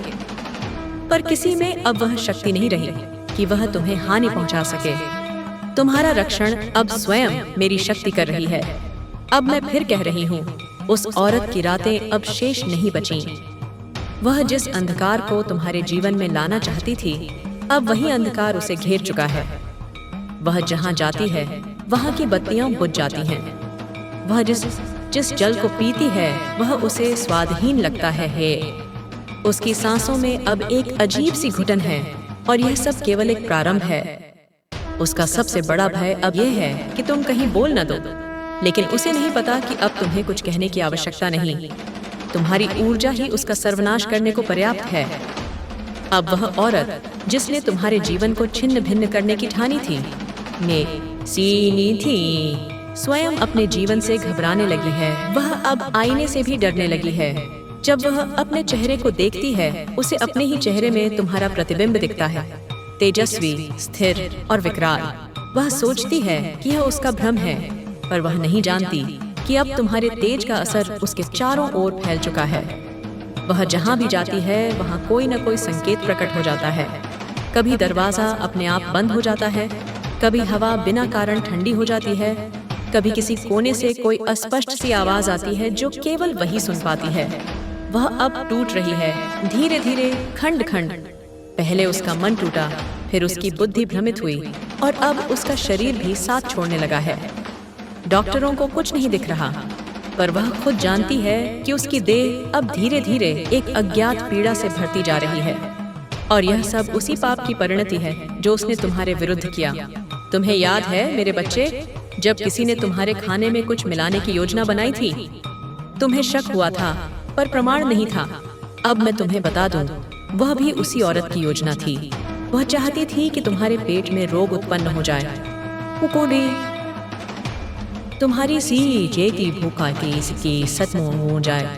[SPEAKER 1] पर किसी में अब वह शक्ति नहीं रही कि वह तुम्हें हानि पहुंचा सके। तुम्हारा रक्षण अब स्वयं मेरी शक्ति कर रही है। अब मैं फिर कह रही हूँ, उस औरत की रातें अब शेष नहीं बचीं। वह जिस अंधकार को तुम्हारे जीवन में लाना चाहती थी, अब वही अंधकार उसे घेर चुका है। वह जहाँ जाती है वहाँ की बत्तियां बुझ जाती हैं। वह जिस जल को पीती है वह उसे स्वादहीन लगता है। उसकी सांसों में अब एक अजीब सी घुटन है, और यह सब केवल एक प्रारंभ है। उसका सबसे बड़ा भय अब यह है कि तुम कहीं बोल न दो, लेकिन उसे नहीं पता कि अब तुम्हें कुछ कहने की आवश्यकता नहीं। तुम्हारी ऊर्जा ही उसका सर्वनाश करने को पर्याप्त है। अब वह औरत जिसने तुम्हारे जीवन को छिन्न भिन्न करने की ठानी थी, सीनी थी, स्वयं अपने जीवन से घबराने लगी है। वह अब आईने से भी डरने लगी है। जब वह अपने चेहरे को देखती है, उसे अपने ही चेहरे में तुम्हारा प्रतिबिंब दिखता है, तेजस्वी, स्थिर और विकराल। वह सोचती है कि यह उसका भ्रम है, पर वह नहीं जानती कि अब तुम्हारे तेज का असर उसके चारों ओर फैल चुका है। वह जहाँ भी जाती है वहाँ कोई न कोई संकेत प्रकट हो जाता है। कभी दरवाजा अपने आप बंद हो जाता है, कभी हवा बिना कारण ठंडी हो जाती है, कभी किसी कोने से कोई अस्पष्ट सी आवाज आती है जो केवल वही सुन पाती है। वह अब टूट रही है, धीरे धीरे, खंड खंड। पहले उसका मन टूटा, फिर उसकी बुद्धि भ्रमित हुई, और अब उसका शरीर भी साथ छोड़ने लगा है। डॉक्टरों को कुछ नहीं दिख रहा, पर वह खुद जानती है कि उसकी देह अब धीरे धीरे एक अज्ञात पीड़ा से भरती जा रही है। और यह सब उसी पाप की परिणति है जो उसने तुम्हारे विरुद्ध किया। तुम्हें याद है मेरे बच्चे, जब किसी ने तुम्हारे खाने में कुछ मिलाने की योजना बनाई थी? तुम्हें शक हुआ था, पर प्रमाण नहीं था। अब मैं तुम्हें बता दूं, वह भी उसी औरत की योजना थी। वह चाहती थी कि तुम्हारे पेट में रोग उत्पन्न हो जाए, तुम्हारी सीजे की भूखा की सचमुच हो जाए,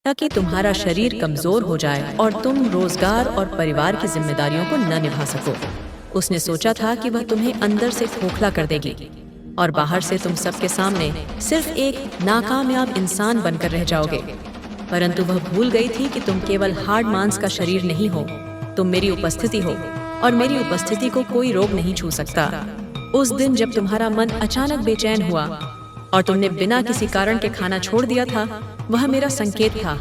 [SPEAKER 1] ताकि तुम्हारा शरीर कमजोर हो जाए और तुम रोजगार और परिवार की जिम्मेदारियों को न निभा सको। उसने सोचा था कि वह तुम्हें अंदर से खोखला कर देगी और बाहर से तुम सबके सामने सिर्फ एक नाकामयाब इंसान बनकर रह जाओगे। परंतु वह भूल गई थी कि तुम केवल हाड़ मांस का शरीर नहीं हो, तुम मेरी उपस्थिति हो, और मेरी उपस्थिति को कोई रोग नहीं छू सकता। उस दिन जब तुम्हारा मन अचानक बेचैन हुआ और तुमने बिना किसी कारण के खाना छोड़ दिया था, वह मेरा संकेत था।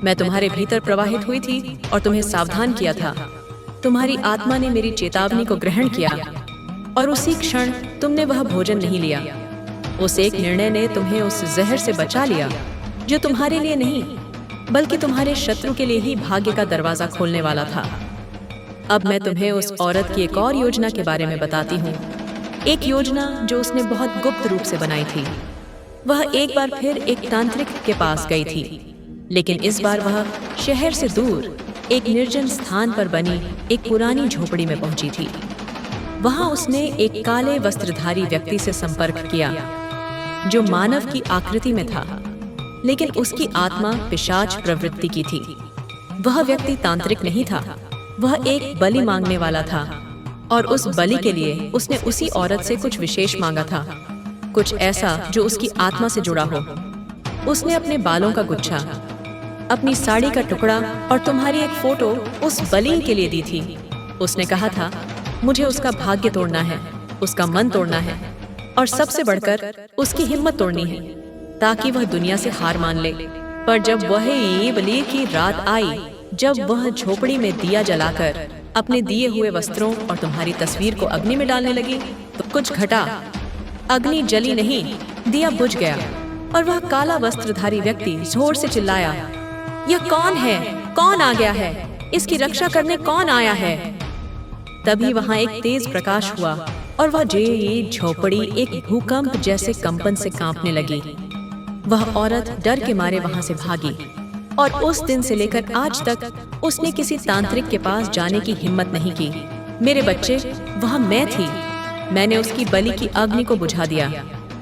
[SPEAKER 1] मैं तुम्हारे भीतर प्रवाहित हुई थी और तुम्हें सावधान किया था। तुम्हारी आत्मा ने मेरी चेतावनी को ग्रहण किया और उसी क्षण तुमने वह भोजन नहीं लिया। उस एक निर्णय ने तुम्हें उस जहर से बचा लिया जो तुम्हारे लिए नहीं बल्कि तुम्हारे शत्रु के लिए ही भाग्य का दरवाजा खोलने वाला था। अब मैं तुम्हें उस औरत की एक और योजना के बारे में बताती हूँ, एक योजना जो उसने बहुत गुप्त रूप से बनाई थी। वह एक बार फिर एक तांत्रिक के पास गई थी, लेकिन इस बार वह शहर से दूर एक निर्जन स्थान पर बनी एक पुरानी झोपड़ी में पहुंची थी। वहां उसने एक काले वस्त्रधारी व्यक्ति से संपर्क किया जो मानव की आकृति में था, लेकिन उसकी आत्मा पिशाच प्रवृत्ति की थी। वह व्यक्ति तांत्रिक नहीं था, वह एक बलि मांगने वाला था, और उस बलि के लिए उसने उसी औरत से कुछ विशेष मांगा था, कुछ ऐसा जो उसकी आत्मा से जुड़ा हो। उसने अपने बालों का गुच्छा, अपनी साड़ी का टुकड़ा और तुम्हारी एक फोटो उस बलीन के लिए दी थी। उसने कहा था, मुझे उसका भाग्य तोड़ना है, उसका मन तोड़ना है और सबसे बढ़कर उसकी हिम्मत तोड़नी है, ताकि वह दुनिया से हार मान ले। पर जब वह ईद की रात आई, जब वह झोपड़ी में दिया जलाकर अपने दिए हुए वस्त्रों और तुम्हारी तस्वीर को अग्नि में डालने लगी, तो कुछ घटा। अग्नि जली नहीं, दिया बुझ गया और वह काला वस्त्रधारी व्यक्ति जोर से चिल्लाया, यह कौन है? कौन आ गया है? इसकी रक्षा करने कौन आया है? तभी वहां एक तेज प्रकाश हुआ और वह झोपड़ी एक भूकंप जैसे कंपन से कांपने लगी। वह औरत डर के मारे वहां से भागी और उस दिन से लेकर आज तक उसने किसी तांत्रिक के पास जाने की हिम्मत नहीं की। मेरे बच्चे, वह मैं थी। मैंने उसकी बलि की अग्नि को बुझा दिया।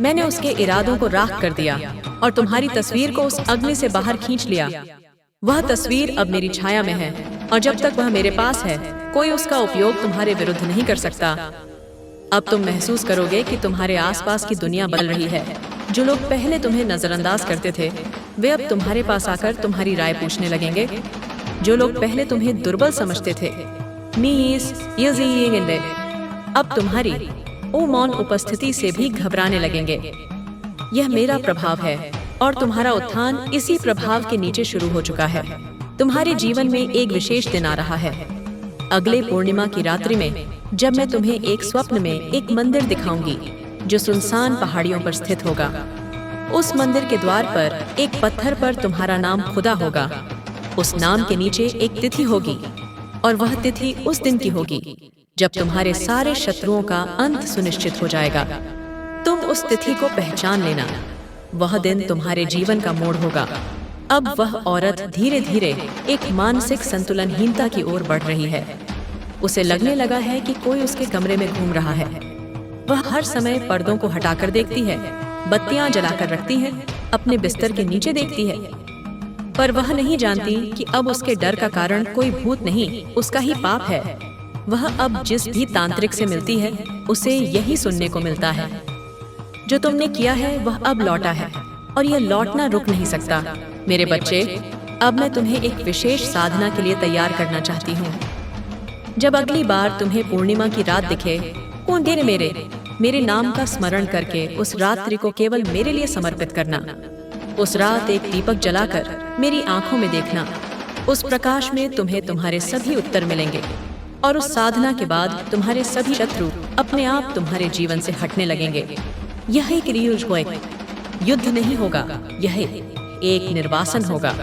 [SPEAKER 1] मैंने उसके इरादों को राख कर दिया और तुम्हारी तस्वीर को उस अग्नि से बाहर खींच लिया। वह तस्वीर अब मेरी छाया में है और जब तक वह मेरे पास है, कोई उसका उपयोग तुम्हारे विरुद्ध नहीं कर सकता। अब तुम महसूस करोगे कि तुम्हारे आसपास की दुनिया बदल रही है। जो लोग पहले तुम्हें नजरअंदाज करते थे, वे अब तुम्हारे पास आकर तुम्हारी राय पूछने लगेंगे। जो लोग पहले तुम्हें दुर्बल समझते थे, अब तुम्हारी मौन उपस्थिति से भी घबराने लगेंगे। यह मेरा प्रभाव है और तुम्हारा उत्थान इसी प्रभाव के नीचे शुरू हो चुका है। तुम्हारे जीवन में एक विशेष दिन आ रहा है। अगले पूर्णिमा की रात्रि में जब मैं तुम्हें एक स्वप्न में एक मंदिर दिखाऊंगी जो सुनसान पहाड़ियों पर स्थित होगा। उस मंदिर के द्वार पर एक पत्थर पर तुम्हारा नाम खुदा होगा। उस नाम के नीचे एक तिथि होगी और वह तिथि उस दिन की होगी जब तुम्हारे सारे शत्रुओं का अंत सुनिश्चित हो जाएगा। तुम उस तिथि को पहचान लेना। वह दिन तुम्हारे जीवन का मोड़ होगा। अब वह औरत धीरे धीरे एक मानसिक संतुलनहीनता की ओर बढ़ रही है। उसे लगने लगा है कि कोई उसके कमरे में घूम रहा है। वह हर समय पर्दों को हटाकर देखती है, बत्तियां जलाकर रखती है, अपने बिस्तर के नीचे देखती है। पर वह नहीं जानती कि अब उसके डर का कारण कोई भूत नहीं, उसका ही पाप है। वह अब जिस भी तांत्रिक से मिलती है, उसे यही सुनने को मिलता है, जो तुमने किया है वह अब लौटा है और यह लौटना रुक नहीं सकता। मेरे बच्चे, अब मैं तुम्हें एक विशेष साधना के लिए तैयार करना चाहती हूँ। जब अगली बार तुम्हें पूर्णिमा की रात दिखे, कुंदिर मेरे नाम का स्मरण करके उस रात्रि को केवल मेरे लिए समर्पित करना। उस रात एक दीपक जलाकर मेरी आंखों में देखना। उस प्रकाश में तुम्हें तुम्हारे सभी उत्तर मिलेंगे और उस साधना के बाद तुम्हारे सभी शत्रु अपने आप तुम्हारे जीवन से हटने लगेंगे। यह एक युद्ध नहीं होगा, यह एक निर्वासन होगा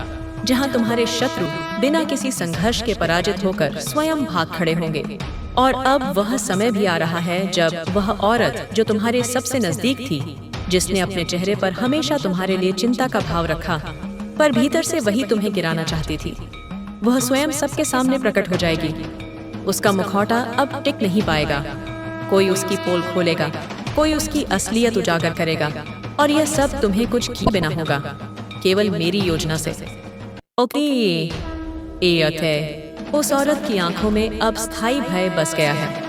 [SPEAKER 1] जहां तुम्हारे शत्रु बिना किसी संघर्ष के पराजित होकर स्वयं भाग खड़े होंगे। और अब वह समय भी आ रहा है जब वह औरत जो तुम्हारे सबसे नजदीक थी, जिसने अपने चेहरे पर हमेशा तुम्हारे लिए चिंता का भाव रखा, पर भीतर से वही तुम्हें गिराना चाहती थी, वह स्वयं सबके सामने प्रकट हो जाएगी। उसका मुखौटा अब टिक नहीं पाएगा। कोई उसकी पोल खोलेगा, कोई उसकी असलियत उजागर करेगा और यह सब तुम्हें कुछ किए बिना होगा, केवल मेरी योजना से। उस औरत की आंखों में अब स्थायी भय बस गया है।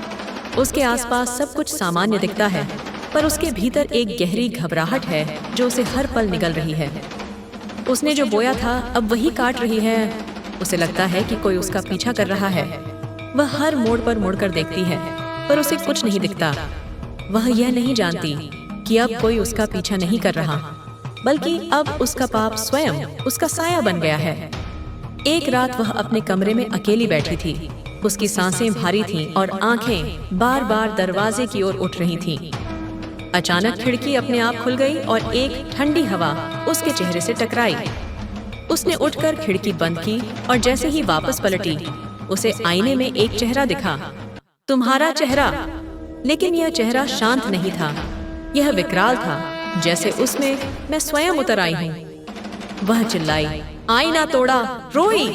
[SPEAKER 1] उसके आसपास सब कुछ सामान्य दिखता है, पर उसके भीतर एक गहरी घबराहट है जो उसे हर पल निगल रही है। उसने जो बोया था अब वही काट रही है। उसे लगता है कि कोई उसका पीछा कर रहा है। वह हर मोड़ पर मुड़कर देखती है, पर उसे कुछ नहीं दिखता। वह यह नहीं जानती कि अब कोई उसका पीछा नहीं कर रहा, बल्कि अब उसका पाप स्वयं उसका साया बन गया है। एक रात वह अपने कमरे में अकेली बैठी थी। उसकी सांसें भारी थीं और आंखें बार बार दरवाजे की ओर उठ रही थीं। अचानक खिड़की अपने आप खुल गई और एक ठंडी हवा उसके चेहरे से टकराई। उसने उठकर खिड़की बंद की और जैसे ही वापस पलटी, उसे आईने में एक चेहरा दिखा, तुम्हारा चेहरा। लेकिन यह चेहरा शांत नहीं था, यह विकराल था, जैसे उसमें मैं स्वयं उतर आई हूँ। वह चिल्लाई, आईना तोड़ा, रोई,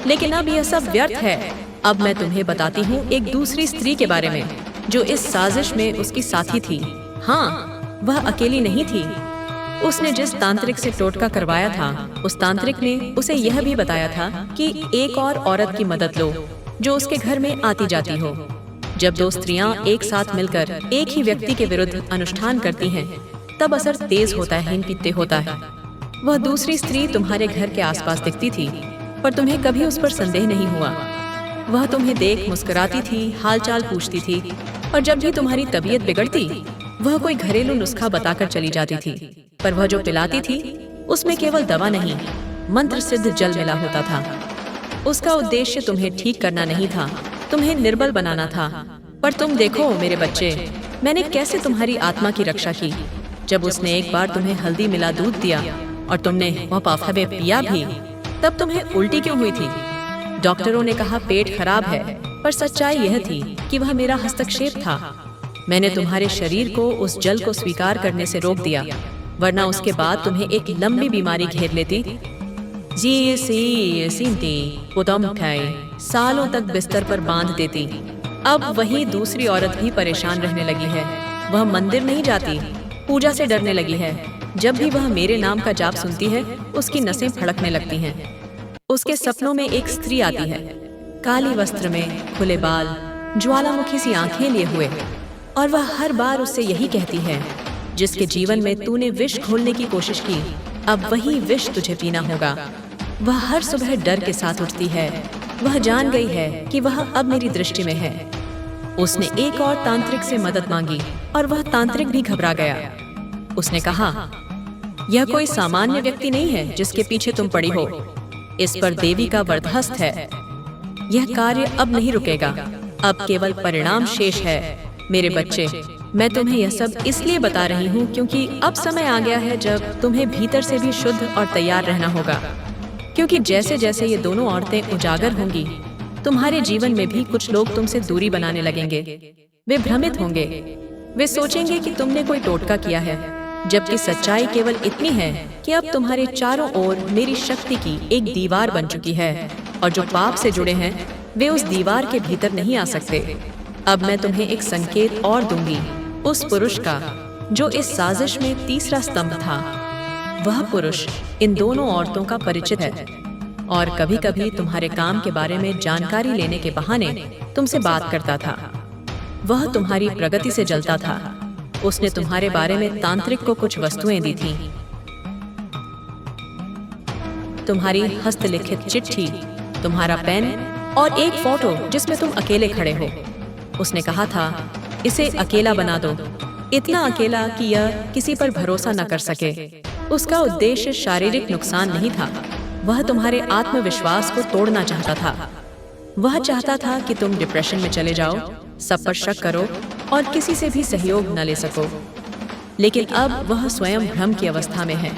[SPEAKER 1] लेकिन अब यह सब व्यर्थ है। अब मैं तुम्हें बताती हूँ एक दूसरी स्त्री के बारे में जो इस साजिश में उसकी साथी थी। हाँ, वह अकेली नहीं थी। उसने जिस तांत्रिक से टोटका करवाया था, उस तांत्रिक ने उसे यह भी बताया था कि एक और औरत की मदद लो जो उसके घर में आती जाती हो। जब दो स्त्रियां एक साथ मिलकर एक ही व्यक्ति के विरुद्ध अनुष्ठान करती हैं, तब असर तेज होता है, हीन पित्ते होता है। वह दूसरी स्त्री तुम्हारे घर के आसपास दिखती थी, पर तुम्हें कभी उस पर संदेह नहीं हुआ। वह तुम्हें देख मुस्कुराती थी, हालचाल पूछती थी, और जब भी तुम्हारी तबीयत बिगड़ती वह कोई घरेलू नुस्खा बताकर चली जाती थी। पर वह जो पिलाती थी उसमें केवल दवा नहीं, मंत्र सिद्ध जल मिला होता था। उसका उद्देश्य तुम्हें ठीक करना नहीं था, तुम्हें निर्बल बनाना था। पर तुम देखो मेरे बच्चे, मैंने कैसे तुम्हारी आत्मा की रक्षा की। जब उसने एक बार तुम्हें हल्दी मिला दूध दिया और तुमने वह पाफावे पिया भी, तब तुम्हें उल्टी क्यों हुई थी? डॉक्टरों ने कहा पेट खराब है, पर सच्चाई यह थी कि वह मेरा हस्तक्षेप था। मैंने तुम्हारे शरीर को उस जल को स्वीकार करने से रोक दिया, वरना उसके बाद तुम्हें एक लंबी बीमारी घेर लेती। सालों तक बिस्तर पर बांध देती। अब वही दूसरी औरत भी परेशान रहने लगी है। वह मंदिर नहीं जाती, पूजा से डरने लगी है। जब भी वह मेरे नाम का जाप सुनती है उसकी नसें फड़कने लगती हैं। उसके सपनों में एक स्त्री आती है, काली वस्त्र में, खुले बाल, ज्वालामुखी सी आंखें लिए हुए, और वह हर बार उससे यही कहती है, जिसके जीवन में तूने विष घोलने की कोशिश की, अब वही विष तुझे पीना होगा। वह हर सुबह डर के साथ उठती है। वह जान गई है कि वह अब मेरी दृष्टि में है। उसने एक और तांत्रिक से मदद मांगी और वह तांत्रिक भी घबरा गया। उसने कहा, यह कोई सामान्य व्यक्ति नहीं है जिसके पीछे तुम पड़ी हो। इस पर देवी का वरदहस्त है। यह कार्य अब नहीं रुकेगा, अब केवल परिणाम शेष है। मेरे बच्चे, मैं तुम्हें यह सब इसलिए बता रही हूँ क्योंकि अब समय आ गया है जब तुम्हें भीतर से भी शुद्ध और तैयार रहना होगा। क्योंकि जैसे जैसे ये दोनों औरतें उजागर होंगी, तुम्हारे जीवन में भी कुछ लोग तुमसे दूरी बनाने लगेंगे। वे भ्रमित होंगे, वे सोचेंगे कि तुमने कोई टोटका किया है, जबकि सच्चाई केवल इतनी है कि अब तुम्हारे चारों ओर मेरी शक्ति की एक दीवार बन चुकी है, और जो पाप से जुड़े हैं वे उस दीवार के भीतर नहीं आ सकते। अब मैं तुम्हें एक संकेत और दूंगी, उस पुरुष का जो इस साजिश में तीसरा स्तंभ था। वह पुरुष इन दोनों औरतों का परिचित है और कभी कभी तुम्हारे काम के बारे में जानकारी लेने के बहाने तुमसे बात करता था। वह तुम्हारी प्रगति से जलता था। उसने तुम्हारे बारे में तांत्रिक को कुछ वस्तुएं दी थीं। तुम्हारी हस्तलिखित चिट्ठी, तुम्हारा पेन और एक फोटो जिसमें तुम अकेले खड़े हो। उसने कहा था, इसे अकेला बना दो, इतना अकेला कि यह किसी पर भरोसा न कर सके। उसका उद्देश्य शारीरिक नुकसान नहीं था, वह तुम्हारे आत्मविश्वास को तोड़ना चाहता था। वह चाहता था कि तुम डिप्रेशन में चले जाओ, सब पर शक करो और किसी से भी सहयोग न ले सको। लेकिन अब वह स्वयं भ्रम की अवस्था में है।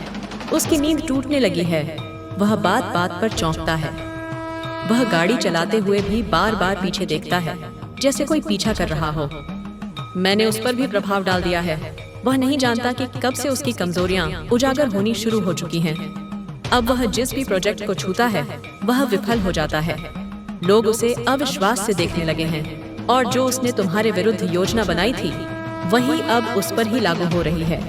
[SPEAKER 1] उसकी नींद टूटने लगी है। वह बात बात पर चौंकता है। वह गाड़ी चलाते हुए भी बार बार पीछे देखता है, जैसे कोई पीछा कर रहा हो। मैंने उस पर भी प्रभाव डाल दिया है। वह नहीं जानता कि कब से उसकी कमजोरियां उजागर होनी शुरू हो चुकी हैं। अब वह जिस भी प्रोजेक्ट को छूता है वह विफल हो जाता है। लोग उसे अविश्वास से देखने लगे हैं, और जो उसने तुम्हारे विरुद्ध योजना बनाई थी वही अब उस पर ही लागू हो रही है।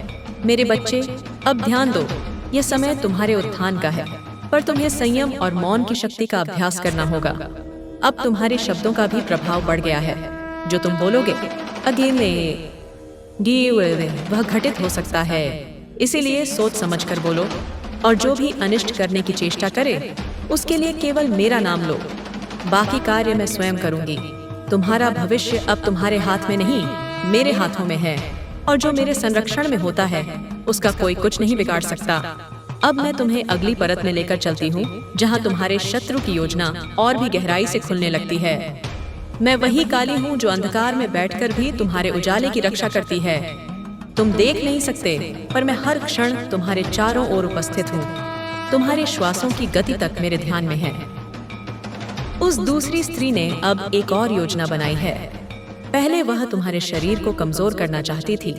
[SPEAKER 1] मेरे बच्चे, अब ध्यान दो, यह समय तुम्हारे उत्थान का है, पर तुम्हें संयम और मौन की शक्ति का अभ्यास करना होगा। अब तुम्हारे शब्दों का भी प्रभाव बढ़ गया है। जो तुम बोलोगे अकेले वह घटित हो सकता है, इसीलिए सोच समझकर बोलो। और जो भी अनिष्ट करने की चेष्टा करे उसके लिए केवल मेरा नाम लो। बाकी कार्य मैं स्वयं करूंगी। तुम्हारा भविष्य अब तुम्हारे हाथ में नहीं, मेरे हाथों में है, और जो मेरे संरक्षण में होता है उसका कोई कुछ नहीं बिगाड़ सकता। अब मैं तुम्हें अगली परत में लेकर चलती हूँ, जहाँ तुम्हारे शत्रु की योजना और भी गहराई से खुलने लगती है। मैं वही काली हूँ जो अंधकार में बैठकर भी तुम्हारे उजाले की रक्षा करती है। तुम देख नहीं सकते, पर मैं हर क्षण तुम्हारे चारों ओर उपस्थित हूँ। तुम्हारे श्वासों की गति तक मेरे ध्यान में है। उस दूसरी स्त्री ने अब एक और योजना बनाई है। पहले वह तुम्हारे शरीर को कमजोर करना चाहती थी,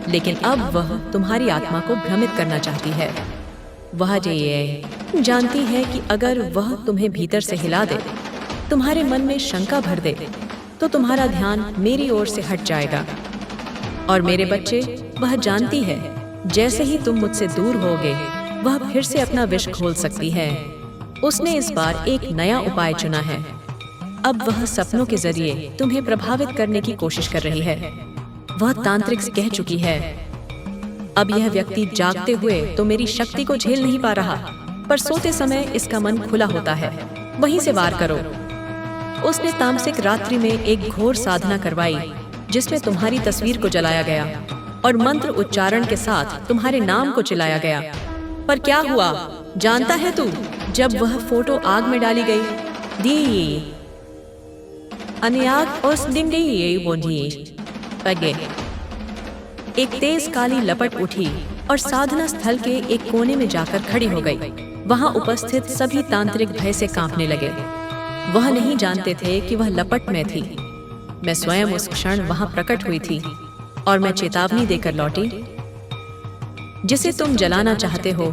[SPEAKER 1] लेकिन अब वह तुम्हारी आत्मा को भ्रमित करना चाहती है। वह ये जानती है कि अगर वह तुम्हें भीतर से हिला दे, तुम्हारे मन में शंका भर दे, तो तुम्हारा ध्यान मेरी ओर से हट जाएगा। और मेरे बच्चे, वह जानती है जैसे ही तुम मुझसे दूर होगे वह फिर से अपना विष घोल सकती है। उसने इस बार एक नया उपाय चुना है। अब वह सपनों के जरिए तुम्हें प्रभावित करने की कोशिश कर रही है। वह तांत्रिक कह चुकी है, अब यह व्यक्ति जागते हुए तो मेरी शक्ति को झेल नहीं पा रहा, पर सोते समय इसका मन खुला होता है, वहीं से वार करो। उसने तामसिक रात्रि में एक घोर साधना करवाई जिसमें तुम्हारी तस्वीर को जलाया गया और मंत्र उच्चारण के साथ तुम्हारे नाम को चिल्लाया गया। पर क्या हुआ जानता है तू? जब वह फोटो आग में डाली गई, दी अनियाग उस दिन एक तेज काली लपट उठी और साधना स्थल के एक कोने में जाकर खड़ी हो गई। वहां उपस्थित सभी तांत्रिक भय से कांपने लगे। वह नहीं जानते थे कि वह लपट में थी। मैं स्वयं उस क्षण वहां प्रकट हुई थी और मैं चेतावनी देकर लौटी, जिसे तुम जलाना चाहते हो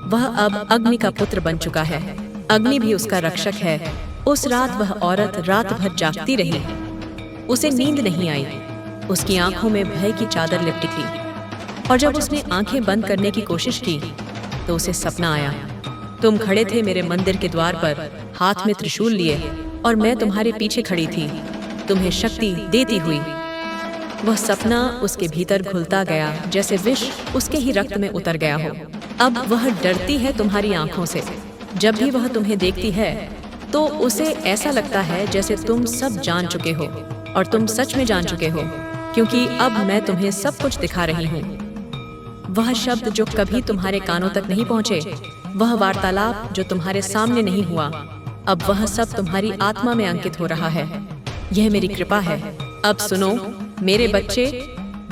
[SPEAKER 1] वह अब अग्नि का पुत्र बन चुका है। अग्नि भी उसका रक्षक है। उस रात वह औरत रात भर जागती रही। उसे नींद नहीं आई। उसकी आंखों में भय की चादर लिपटी थी और जब उसने आंखें बंद करने की कोशिश की तो उसे सपना आया। तुम खड़े थे मेरे मंदिर के द्वार पर, हाथ में त्रिशूल लिए, और मैं तुम्हारे पीछे खड़ी थी, तुम्हें शक्ति देती हुई। वह सपना उसके भीतर घुलता गया जैसे विष उसके ही रक्त में उतर गया हो। अब वह डरती है तुम्हारी आंखों से। जब भी वह तुम्हें देखती है तो उसे ऐसा लगता है जैसे तुम सब जान चुके हो, और तुम सच में जान चुके हो, क्योंकि अब मैं तुम्हें सब कुछ दिखा रही हूँ। वह शब्द जो कभी तुम्हारे कानों तक नहीं पहुँचे, वह वार्तालाप जो तुम्हारे सामने नहीं हुआ, अब वह सब तुम्हारी आत्मा में अंकित हो रहा है। यह मेरी कृपा है। अब सुनो मेरे बच्चे,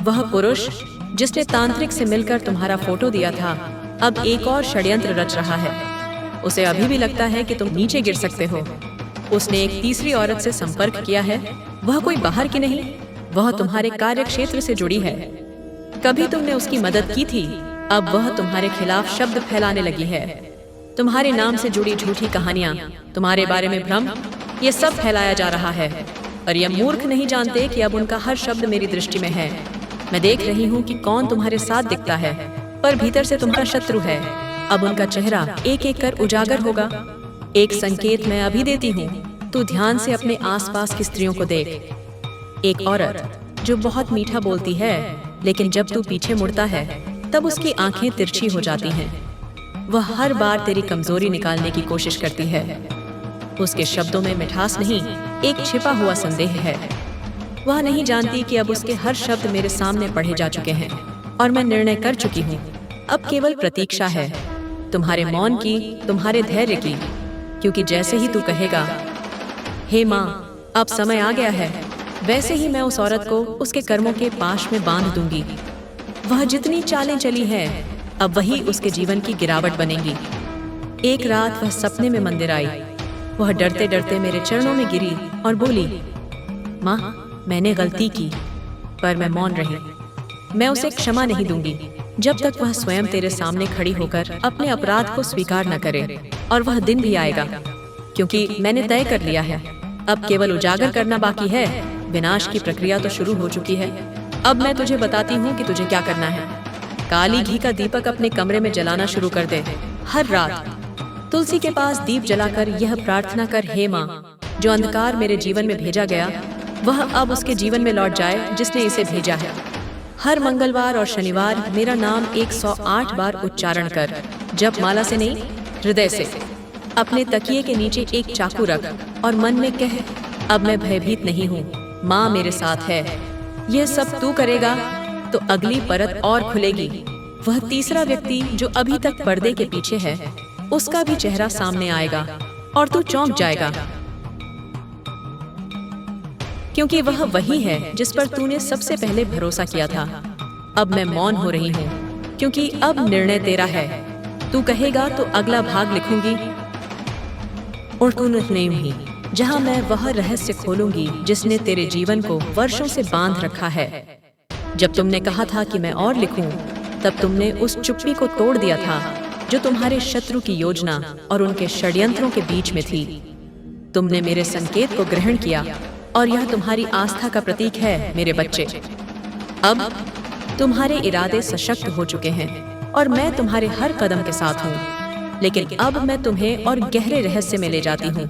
[SPEAKER 1] वह पुरुष जिसने तांत्रिक से मिलकर तुम्हारा फोटो दिया था, अब एक और षड्यंत्र रच रहा है। उसे अभी भी लगता है कि तुम नीचे गिर सकते हो। उसने एक तीसरी औरत से संपर्क किया है। वह कोई बाहर की नहीं, वह तुम्हारे कार्य क्षेत्र से जुड़ी है। कभी तुमने उसकी मदद की थी, अब वह तुम्हारे खिलाफ शब्द फैलाने लगी है। तुम्हारे नाम से जुड़ी झूठी कहानियां, तुम्हारे बारे में भ्रम, ये सब फैलाया जा रहा है। और ये मूर्ख नहीं जानते कि अब उनका हर शब्द मेरी दृष्टि में है। मैं देख रही हूँ कि कौन तुम्हारे साथ दिखता है, पर भीतर से तुम्हारा शत्रु है। अब उनका चेहरा एक एक कर उजागर होगा। एक संकेत मैं अभी देती हूँ, तू ध्यान से अपने आसपास की स्त्रियों को देख। एक औरत जो बहुत मीठा बोलती है, लेकिन जब तू पीछे मुड़ता है तब उसकी आंखें तिरछी हो जाती हैं। वह हर बार तेरी कमजोरी निकालने की कोशिश करती है। उसके शब्दों में मिठास नहीं, एक छिपा हुआ संदेह है। वह नहीं जानती कि अब उसके हर शब्द मेरे सामने पढ़े जा चुके हैं और मैं निर्णय कर चुकी हूँ। अब केवल प्रतीक्षा है, तुम्हारे मौन की, तुम्हारे धैर्य की, क्योंकि जैसे ही तू कहेगा, हे माँ अब समय आ गया है, वैसे ही मैं उस औरत को उसके कर्मों के पाश में बांध दूंगी। वह जितनी चालें चली है, अब वही उसके जीवन की गिरावट बनेगी। एक रात वह सपने में मंदिर आई। वह डरते डरते मेरे चरणों में गिरी और बोली, माँ मैंने गलती की, पर मैं मौन रही। मैं उसे क्षमा नहीं दूंगी जब तक वह स्वयं तेरे सामने खड़ी होकर अपने अपराध को स्वीकार न करे। और वह दिन भी आएगा, क्योंकि मैंने तय कर लिया है। अब केवल उजागर करना बाकी है। विनाश की प्रक्रिया तो शुरू हो चुकी है। अब मैं तुझे बताती हूँ कि तुझे क्या करना है। काली घी का दीपक अपने कमरे में जलाना शुरू कर दे। हर रात तुलसी के पास दीप जलाकर यह प्रार्थना कर, हे माँ, जो अंधकार मेरे जीवन में भेजा गया वह अब उसके जीवन में लौट जाए जिसने इसे भेजा है। हर मंगलवार और शनिवार मेरा नाम 108 बार उच्चारण कर। जप माला से नहीं, हृदय से। अपने तकिए के नीचे एक चाकू रख और मन में कह, अब मैं भयभीत नहीं हूँ, माँ मेरे साथ है। यह सब तू करेगा तो अगली परत और खुलेगी। वह तीसरा व्यक्ति जो अभी तक पर्दे के पीछे है, उसका भी चेहरा सामने आएगा और तू चौंक जाएगा, क्योंकि वह वही है जिस पर तूने सबसे पहले भरोसा किया था। अब मैं मौन हो रही हूँ, क्योंकि अब निर्णय तेरा है। तू कहेगा तो अगला भाग लिखूंगी, और तू नहीं हुई, जहाँ मैं वह रहस्य खोलूंगी जिसने तेरे जीवन को वर्षों से बांध रखा है। जब तुमने कहा था कि मैं और लिखूं, तब तुमने उस चुप्पी को तोड़ दिया था जो तुम्हारे शत्रु की योजना और उनके षड्यंत्रों के बीच में थी। तुमने मेरे संकेत को ग्रहण किया और यह तुम्हारी आस्था का प्रतीक है मेरे बच्चे। अब तुम्हारे इरादे सशक्त हो चुके हैं और मैं तुम्हारे हर कदम के साथ हूँ। लेकिन अब मैं तुम्हें और गहरे रहस्य में ले जाती हूँ।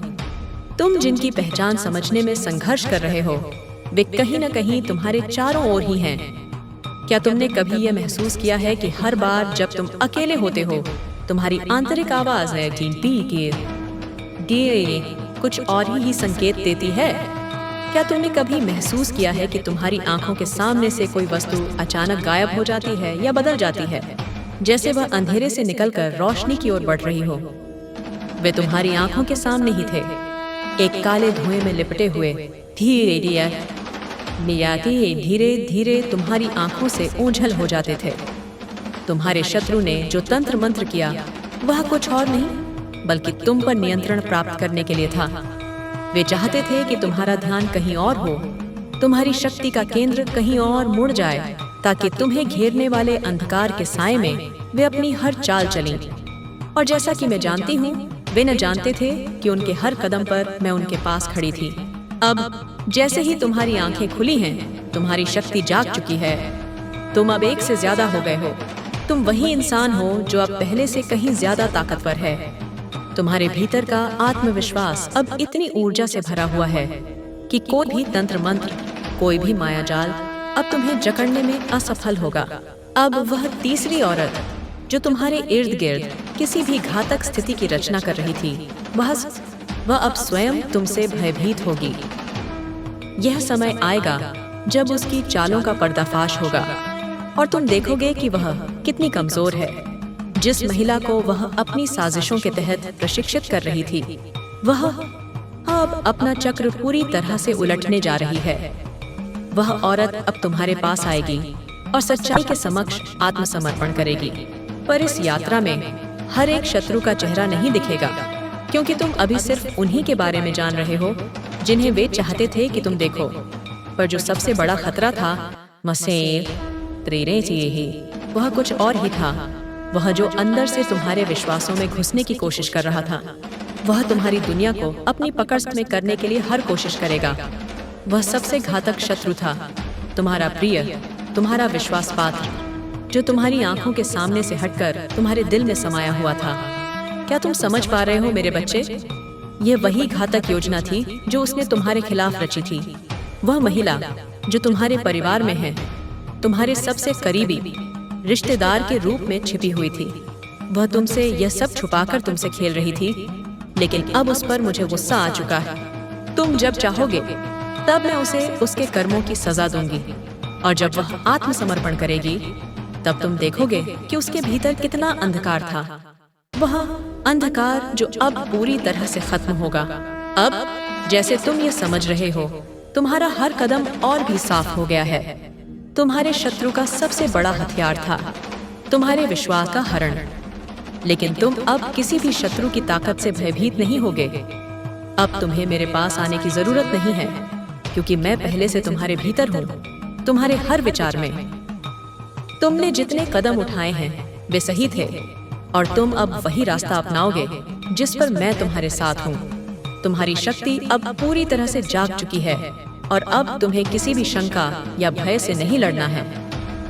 [SPEAKER 1] तुम जिनकी पहचान समझने में संघर्ष कर रहे हो, वे कहीं न कहीं तुम्हारे चारों ओर ही हैं। क्या तुमने कभी यह महसूस किया है कि हर बार जब तुम अकेले होते हो, तुम्हारी आंतरिक आवाज है कुछ और ही संकेत देती है? क्या तुमने कभी महसूस किया है कि तुम्हारी आंखों के सामने से कोई वस्तु अचानक गायब हो जाती है या बदल जाती है, जैसे वह अंधेरे से निकलकर रोशनी की ओर बढ़ रही हो? वे तुम्हारी आंखों के सामने ही थे, एक काले धुएं में लिपटे हुए, धीरे धीरे तुम्हारी आंखों से ओझल हो जाते थे। तुम्हारे शत्रु ने जो तंत्र मंत्र किया वह कुछ और नहीं बल्कि तुम पर नियंत्रण प्राप्त करने के लिए था। वे चाहते थे कि तुम्हारा ध्यान कहीं और हो, तुम्हारी शक्ति का केंद्र कहीं और मुड़ जाए, ताकि तुम्हें घेरने वाले अंधकार के साए में वे अपनी हर चाल चलें। और जैसा कि मैं जानती हूँ, वे न जानते थे कि उनके हर कदम पर मैं उनके पास खड़ी थी। अब जैसे ही तुम्हारी आंखें खुली हैं, तुम्हारी शक्ति जाग चुकी है। तुम अब एक से ज्यादा हो गए हो। तुम वही इंसान हो जो अब पहले से कहीं ज्यादा ताकतवर है। तुम्हारे भीतर का आत्मविश्वास अब इतनी ऊर्जा से भरा हुआ है कि कोई भी तंत्र मंत्र, कोई भी मायाजाल अब तुम्हें जकड़ने में असफल होगा। अब वह तीसरी औरत जो तुम्हारे इर्द गिर्द किसी भी घातक स्थिति की रचना कर रही थी, वह अब स्वयं तुमसे भयभीत होगी। यह समय आएगा जब उसकी चालों का पर्दाफाश होगा और तुम देखोगे कि वह कितनी कमजोर है। जिस महिला को वह अपनी साजिशों के तहत प्रशिक्षित कर रही थी, वह अब अपना चक्र पूरी तरह से उलटने जा रही है। वह औरत अब तुम्हारे पास आएगी और सच्चाई के समक्ष आत्मसमर्पण करेगी। पर इस यात्रा में हर एक शत्रु का चेहरा नहीं दिखेगा, क्योंकि तुम अभी सिर्फ उन्हीं के बारे में जान रहे हो जिन्हें वे चाहते थे कि तुम देखो। पर जो सबसे बड़ा खतरा था, वह कुछ और ही था। वह जो अंदर से तुम्हारे विश्वासों में घुसने की कोशिश कर रहा था। वह तुम्हारी दुनिया को अपनी पकड़ में करने के लिए हर कोशिश करेगा। वह सबसे घातक शत्रु था, तुम्हारा प्रिय, तुम्हारा विश्वास पात्र, जो तुम्हारी आंखों के सामने से हटकर तुम्हारे दिल में समाया हुआ था। क्या तुम समझ पा रहे हो मेरे बच्चे? यह वही घातक योजना थी जो उसने तुम्हारे खिलाफ रची थी। वह महिला जो तुम्हारे परिवार में है, तुम्हारे सबसे करीबी रिश्तेदार के रूप में छिपी हुई थी। वह तुमसे यह सब छुपाकर तुमसे खेल रही थी, लेकिन अब उस पर मुझे गुस्सा आ चुका है। तुम जब चाहोगे तब मैं उसे उसके कर्मों की सजा दूंगी, और जब वह आत्मसमर्पण करेगी तब तुम देखोगे कि उसके भीतर कितना अंधकार था। वह अंधकार जो अब पूरी तरह से खत्म होगा। अब जैसे तुम ये समझ रहे हो, तुम्हारा हर कदम और भी साफ हो गया है। तुम्हारे शत्रु का सबसे बड़ा हथियार था तुम्हारे विश्वास का हरण, लेकिन तुम अब किसी भी शत्रु की ताकत से भयभीत नहीं होगे। अब तुम्हें मेरे पास आने की जरूरत नहीं है, क्योंकि मैं पहले से तुम्हारे भीतर हूँ, तुम्हारे हर विचार में। तुमने जितने कदम उठाए हैं वे सही थे, और तुम अब वही रास्ता अपनाओगे जिस पर मैं तुम्हारे साथ हूँ। तुम्हारी शक्ति अब पूरी तरह से जाग चुकी है, और अब तुम्हें किसी भी शंका या भय से नहीं लड़ना है।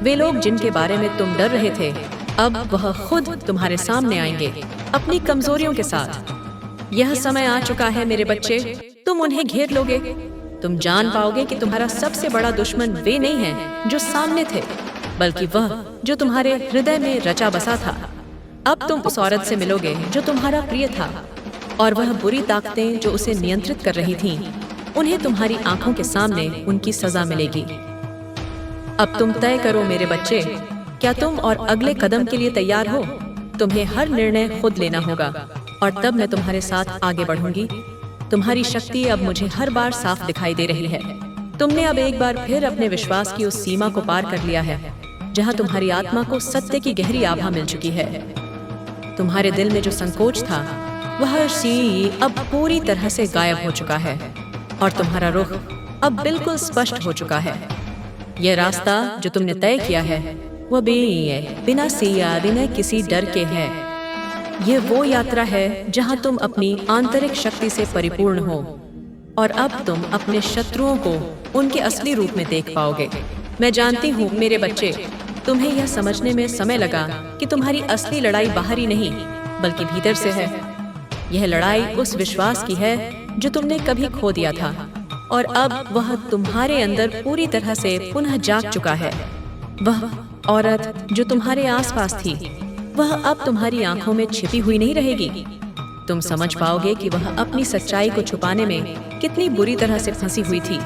[SPEAKER 1] वे लोग जिनके बारे में तुम डर रहे थे, अब वह खुद तुम्हारे सामने आएंगे अपनी कमजोरियों के साथ। यह समय आ चुका है मेरे बच्चे, तुम उन्हें घेर लोगे। तुम जान पाओगे कि तुम्हारा सबसे बड़ा दुश्मन वे नहीं है जो सामने थे, बल्कि वह जो तुम्हारे हृदय में रचा बसा था। अब तुम उस औरत से मिलोगे जो तुम्हारा प्रिय था, और वह बुरी ताकतें जो उसे नियंत्रित कर रही थीं, उन्हें तुम्हारी आंखों के सामने उनकी सजा मिलेगी। अब तुम तय करो मेरे बच्चे, क्या तुम और अगले कदम के लिए तैयार हो? तुम्हें हर निर्णय खुद लेना होगा, और तब मैं तुम्हारे साथ आगे बढ़ूंगी। तुम्हारी शक्ति अब मुझे हर बार साफ दिखाई दे रही है। तुमने अब एक बार फिर अपने विश्वास की उस सीमा को पार कर लिया है, जहां तुम्हारी आत्मा को सत्य की गहरी आभा मिल चुकी है। तुम्हारे दिल में जो संकोच था, वह अब पूरी तरह से गायब हो चुका है, और तुम्हारा रुख अब बिल्कुल स्पष्ट हो चुका है। यह रास्ता जो तुमने तय किया है, वह बिना किसी डर के है। यह वो यात्रा है जहां तुम अपनी आंतरिक शक्ति से परिपूर्ण हो, और अब तुम अपने शत्रुओं को उनके असली रूप में देख पाओगे। मैं जानती हूँ मेरे बच्चे, तुम्हें यह समझने में समय लगा कि तुम्हारी असली लड़ाई बाहरी नहीं बल्कि भीतर से है। यह लड़ाई उस विश्वास की है जो तुमने कभी खो दिया था, और अब वह तुम्हारे अंदर पूरी तरह से पुनः जाग चुका है। वह औरत जो तुम्हारे आसपास थी, वह अब तुम्हारी आंखों में छिपी हुई नहीं रहेगी। तुम समझ पाओगे कि वह अपनी सच्चाई को छुपाने में कितनी बुरी तरह से फंसी हुई थी।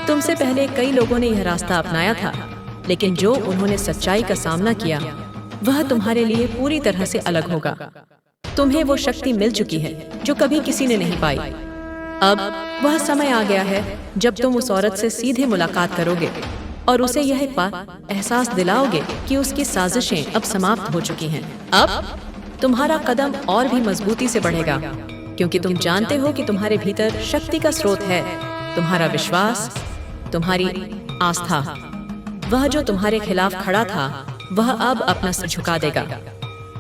[SPEAKER 1] तुमसे पहले कई लोगों ने यह रास्ता अपनाया था, लेकिन जो उन्होंने सच्चाई का सामना किया, वह तुम्हारे लिए पूरी तरह से अलग होगा। तुम्हें वो शक्ति मिल चुकी है जो कभी किसी ने नहीं पाई। अब वह समय आ गया है जब तुम उस औरत से सीधे मुलाकात करोगे और उसे यह एहसास दिलाओगे कि उसकी साजिशें अब समाप्त हो चुकी हैं। अब तुम्हारा कदम और भी मजबूती से बढ़ेगा, क्योंकि तुम जानते हो कि तुम्हारे भीतर शक्ति का स्रोत है, तुम्हारा विश्वास, तुम्हारी आस्था। वह जो तुम्हारे खिलाफ खड़ा था, वह अब अपना सिर झुका देगा।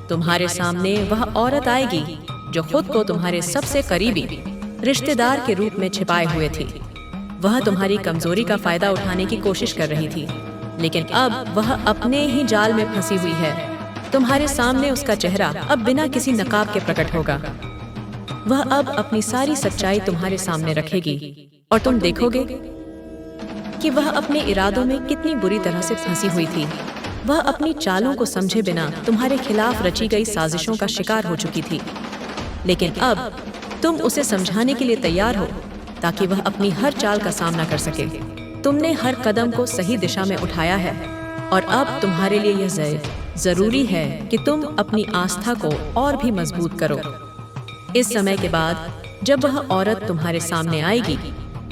[SPEAKER 1] तुम्हारे सामने वह औरत आएगी जो खुद को तुम्हारे सबसे करीबी रिश्तेदार के रूप में छिपाए हुए थी। वह तुम्हारी कमजोरी का फायदा उठाने की कोशिश कर रही थी, लेकिन अब वह अपने ही जाल में फंसी हुई है। तुम्हारे सामने उसका चेहरा अब बिना किसी नकाब के प्रकट होगा। वह अब अपनी सारी सच्चाई तुम्हारे सामने रखेगी और तुम देखोगे कि वह अपने इरादों में कितनी बुरी तरह से फंसी हुई थी। वह अपनी चालों को समझे बिना तुम्हारे खिलाफ रची गई साजिशों का शिकार हो चुकी थी, लेकिन अब तुम उसे समझाने के लिए तैयार हो ताकि वह अपनी हर चाल का सामना कर सके। तुमने हर कदम को सही दिशा में उठाया है और अब तुम्हारे लिए यह जरूरी है कि तुम अपनी आस्था को और भी मजबूत करो। इस समय के बाद जब वह औरत तुम्हारे सामने आएगी,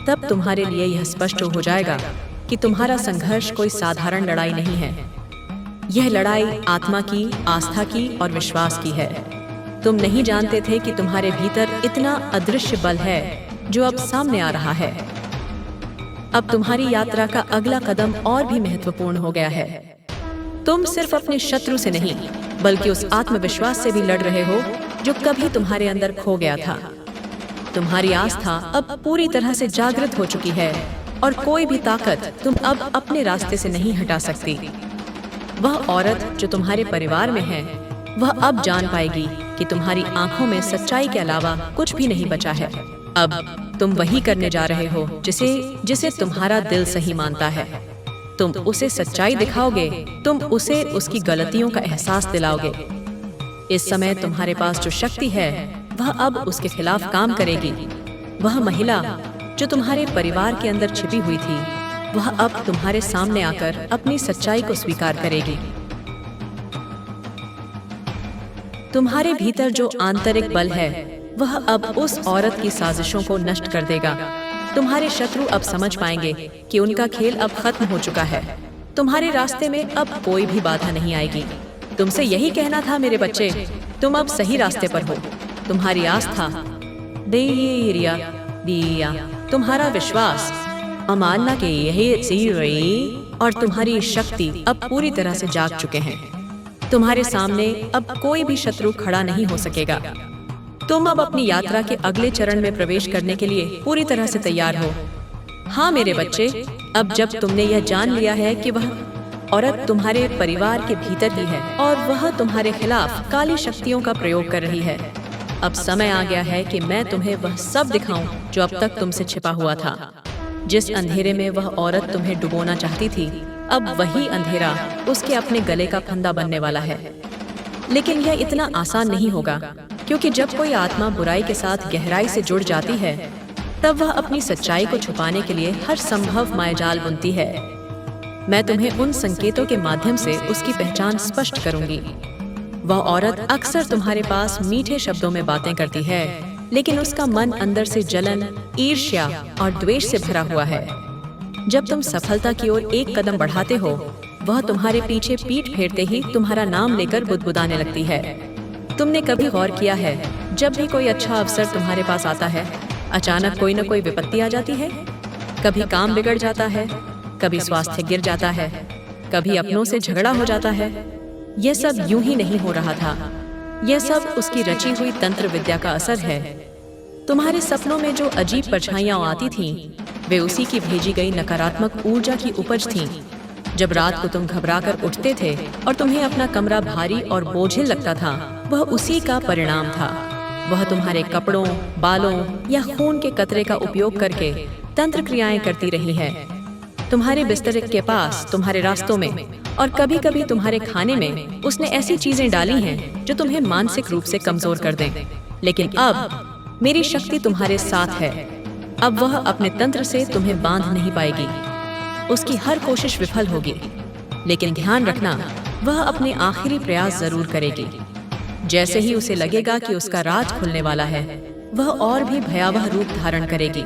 [SPEAKER 1] तब तुम्हारे लिए यह स्पष्ट हो जाएगा कि तुम्हारा संघर्ष कोई साधारण लड़ाई नहीं है। यह लड़ाई आत्मा की, आस्था की और विश्वास की है। तुम नहीं जानते थे कि तुम्हारे भीतर इतना अदृश्य बल है जो अब सामने आ रहा है। अब तुम्हारी यात्रा का अगला कदम और भी महत्वपूर्ण हो गया है। तुम सिर्फ अपने शत्रु से नहीं, बल्कि उस आत्मविश्वास से भी लड़ रहे हो जो कभी तुम्हारे अंदर खो गया था। तुम्हारी आस्था अब पूरी तरह से जागृत हो चुकी है और कोई भी ताकत तुम अब अपने रास्ते से नहीं हटा सकती। वह औरत जो तुम्हारे परिवार में है, वह अब जान पाएगी कि तुम्हारी आंखों में सच्चाई के अलावा कुछ भी नहीं बचा है। अब तुम वही करने जा रहे हो जिसे तुम्हारा दिल सही मानता है। तुम उसे सच्चाई दिखाओगे, तुम उसे उसकी गलतियों का एहसास दिलाओगे। इस समय तुम्हारे पास जो शक्ति है, वह अब उसके खिलाफ काम करेगी। वह महिला जो तुम्हारे परिवार के अंदर छिपी हुई थी, वह अब तुम्हारे सामने आकर अपनी सच्चाई को स्वीकार करेगी। तुम्हारे भीतर जो आंतरिक बल है, वह अब उस औरत की साजिशों को नष्ट कर देगा। तुम्हारे शत्रु अब समझ पाएंगे कि उनका खेल अब खत्म हो चुका है। तुम्हारे रास्ते में अब कोई भी बाधा नहीं आएगी। तुमसे यही कहना था मेरे बच्चे, तुम अब सही रास्ते पर हो। तुम्हारी आस्था, दिया, तुम्हारा विश्वास, अमानना के यही और तुम्हारी शक्ति अब पूरी तरह से जाग चुके हैं। तुम्हारे सामने अब कोई भी शत्रु खड़ा नहीं हो सकेगा। तुम अब अपनी यात्रा के अगले चरण में प्रवेश करने के लिए पूरी तरह से तैयार हो। हाँ मेरे बच्चे, अब जब तुमने यह जान लिया है कि वह औरत तुम्हारे परिवार के भीतर ही है और वह तुम्हारे खिलाफ काली शक्तियों का प्रयोग कर रही है, अब समय आ गया है कि मैं तुम्हें वह सब दिखाऊं जो अब तक तुमसे छिपा हुआ था। जिस अंधेरे में वह औरत तुम्हें डुबोना चाहती थी, अब वही अंधेरा उसके अपने गले का फंदा बनने वाला है। लेकिन यह इतना आसान नहीं होगा, क्योंकि जब कोई आत्मा बुराई के साथ गहराई से जुड़ जाती है, तब वह अपनी सच्चाई को छुपाने के लिए हर संभव मायाजाल बुनती है। मैं तुम्हें उन संकेतों के माध्यम से उसकी पहचान स्पष्ट करूंगी। वह औरत अक्सर तुम्हारे पास मीठे शब्दों में बातें करती है, लेकिन उसका मन अंदर से जलन, ईर्ष्या और द्वेष से भरा हुआ है। जब तुम सफलता की ओर एक कदम बढ़ाते हो, वह तुम्हारे पीछे पीठ फेरते ही तुम्हारा नाम लेकर बुदबुदाने लगती है। तुमने कभी गौर किया है, जब भी कोई अच्छा अवसर तुम्हारे पास आता है, अचानक कोई न कोई विपत्ति आ जाती है। कभी काम बिगड़ जाता है, कभी स्वास्थ्य गिर जाता है, कभी अपनों से झगड़ा हो जाता है। यह सब यूं ही नहीं हो रहा था। यह सब उसकी रची हुई तंत्र विद्या का असर है। तुम्हारे सपनों में जो अजीब परछाइयां आती थीं, वे उसी की भेजी गई नकारात्मक ऊर्जा की उपज थीं। जब रात को तुम घबराकर उठते थे और तुम्हें अपना कमरा भारी और बोझिल लगता था, वह उसी का परिणाम था। वह तुम्हारे कपड़ों, बालों या खून के कतरे का उपयोग करके तंत्र क्रियाएं करती रही है। तुम्हारे बिस्तर के पास, तुम्हारे रास्तों में और कभी कभी तुम्हारे खाने में उसने ऐसी चीजें डाली हैं जो तुम्हें मानसिक रूप से कमजोर कर दें। लेकिन अब मेरी शक्ति तुम्हारे साथ है। अब वह अपने तंत्र से तुम्हें बांध नहीं पाएगी। उसकी हर कोशिश विफल होगी, लेकिन ध्यान रखना, वह अपने आखिरी प्रयास जरूर करेगी। जैसे ही उसे लगेगा कि उसका राज खुलने वाला है, वह और भी भयावह रूप धारण करेगी।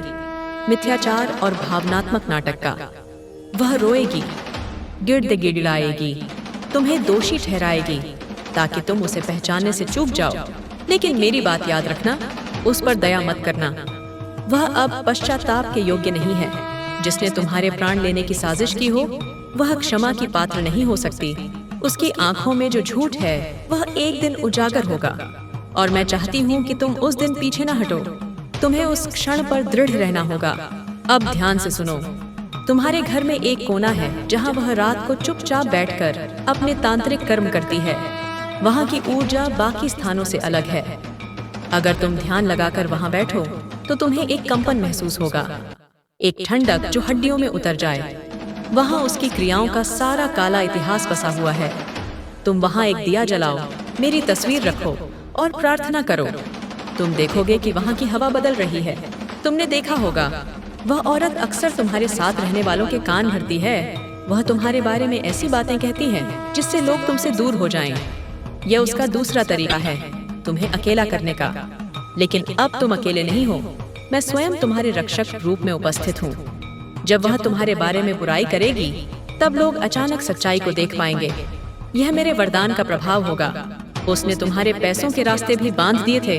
[SPEAKER 1] मिथ्याचार और भावनात्मक नाटक का। वह रोएगी, गिड़गिड़ाएगी, तुम्हें दोषी ठहराएगी ताकि तुम उसे पहचानने से चूक जाओ। लेकिन मेरी बात याद रखना, उस पर दया मत करना। वह अब पश्चाताप के योग्य नहीं है। जिसने तुम्हारे प्राण लेने की साजिश की हो, वह क्षमा की पात्र नहीं हो सकती। उसकी आंखों में जो झूठ है वह एक दिन उजागर होगा, और मैं चाहती हूँ कि तुम उस दिन पीछे न हटो। तुम्हें उस क्षण पर दृढ़ रहना होगा। अब ध्यान से सुनो। तुम्हारे घर में एक कोना है जहाँ वह रात को चुपचाप बैठकर अपने तांत्रिक कर्म करती है। वहाँ की ऊर्जा बाकी स्थानों से अलग है। अगर तुम ध्यान लगाकर वहाँ बैठो तो तुम्हें एक कंपन महसूस होगा, एक ठंडक जो हड्डियों में उतर जाए। वहाँ उसकी क्रियाओं का सारा काला इतिहास बसा हुआ है। तुम वहाँ एक दिया जलाओ, मेरी तस्वीर रखो और प्रार्थना करो। तुम देखोगे कि वहाँ की हवा बदल रही है। तुमने देखा होगा, वह औरत अक्सर तुम्हारे साथ रहने वालों के कान भरती है। वह तुम्हारे बारे में ऐसी बातें कहती है जिससे लोग तुमसे दूर हो जाएं। यह उसका दूसरा तरीका है तुम्हें अकेला करने का। लेकिन अब तुम अकेले नहीं हो। मैं स्वयं तुम्हारे रक्षक रूप में उपस्थित हूँ। जब वह तुम्हारे बारे में बुराई करेगी, तब लोग अचानक सच्चाई को देख पाएंगे। यह मेरे वरदान का प्रभाव होगा। उसने तुम्हारे पैसों के रास्ते भी बांध दिए थे,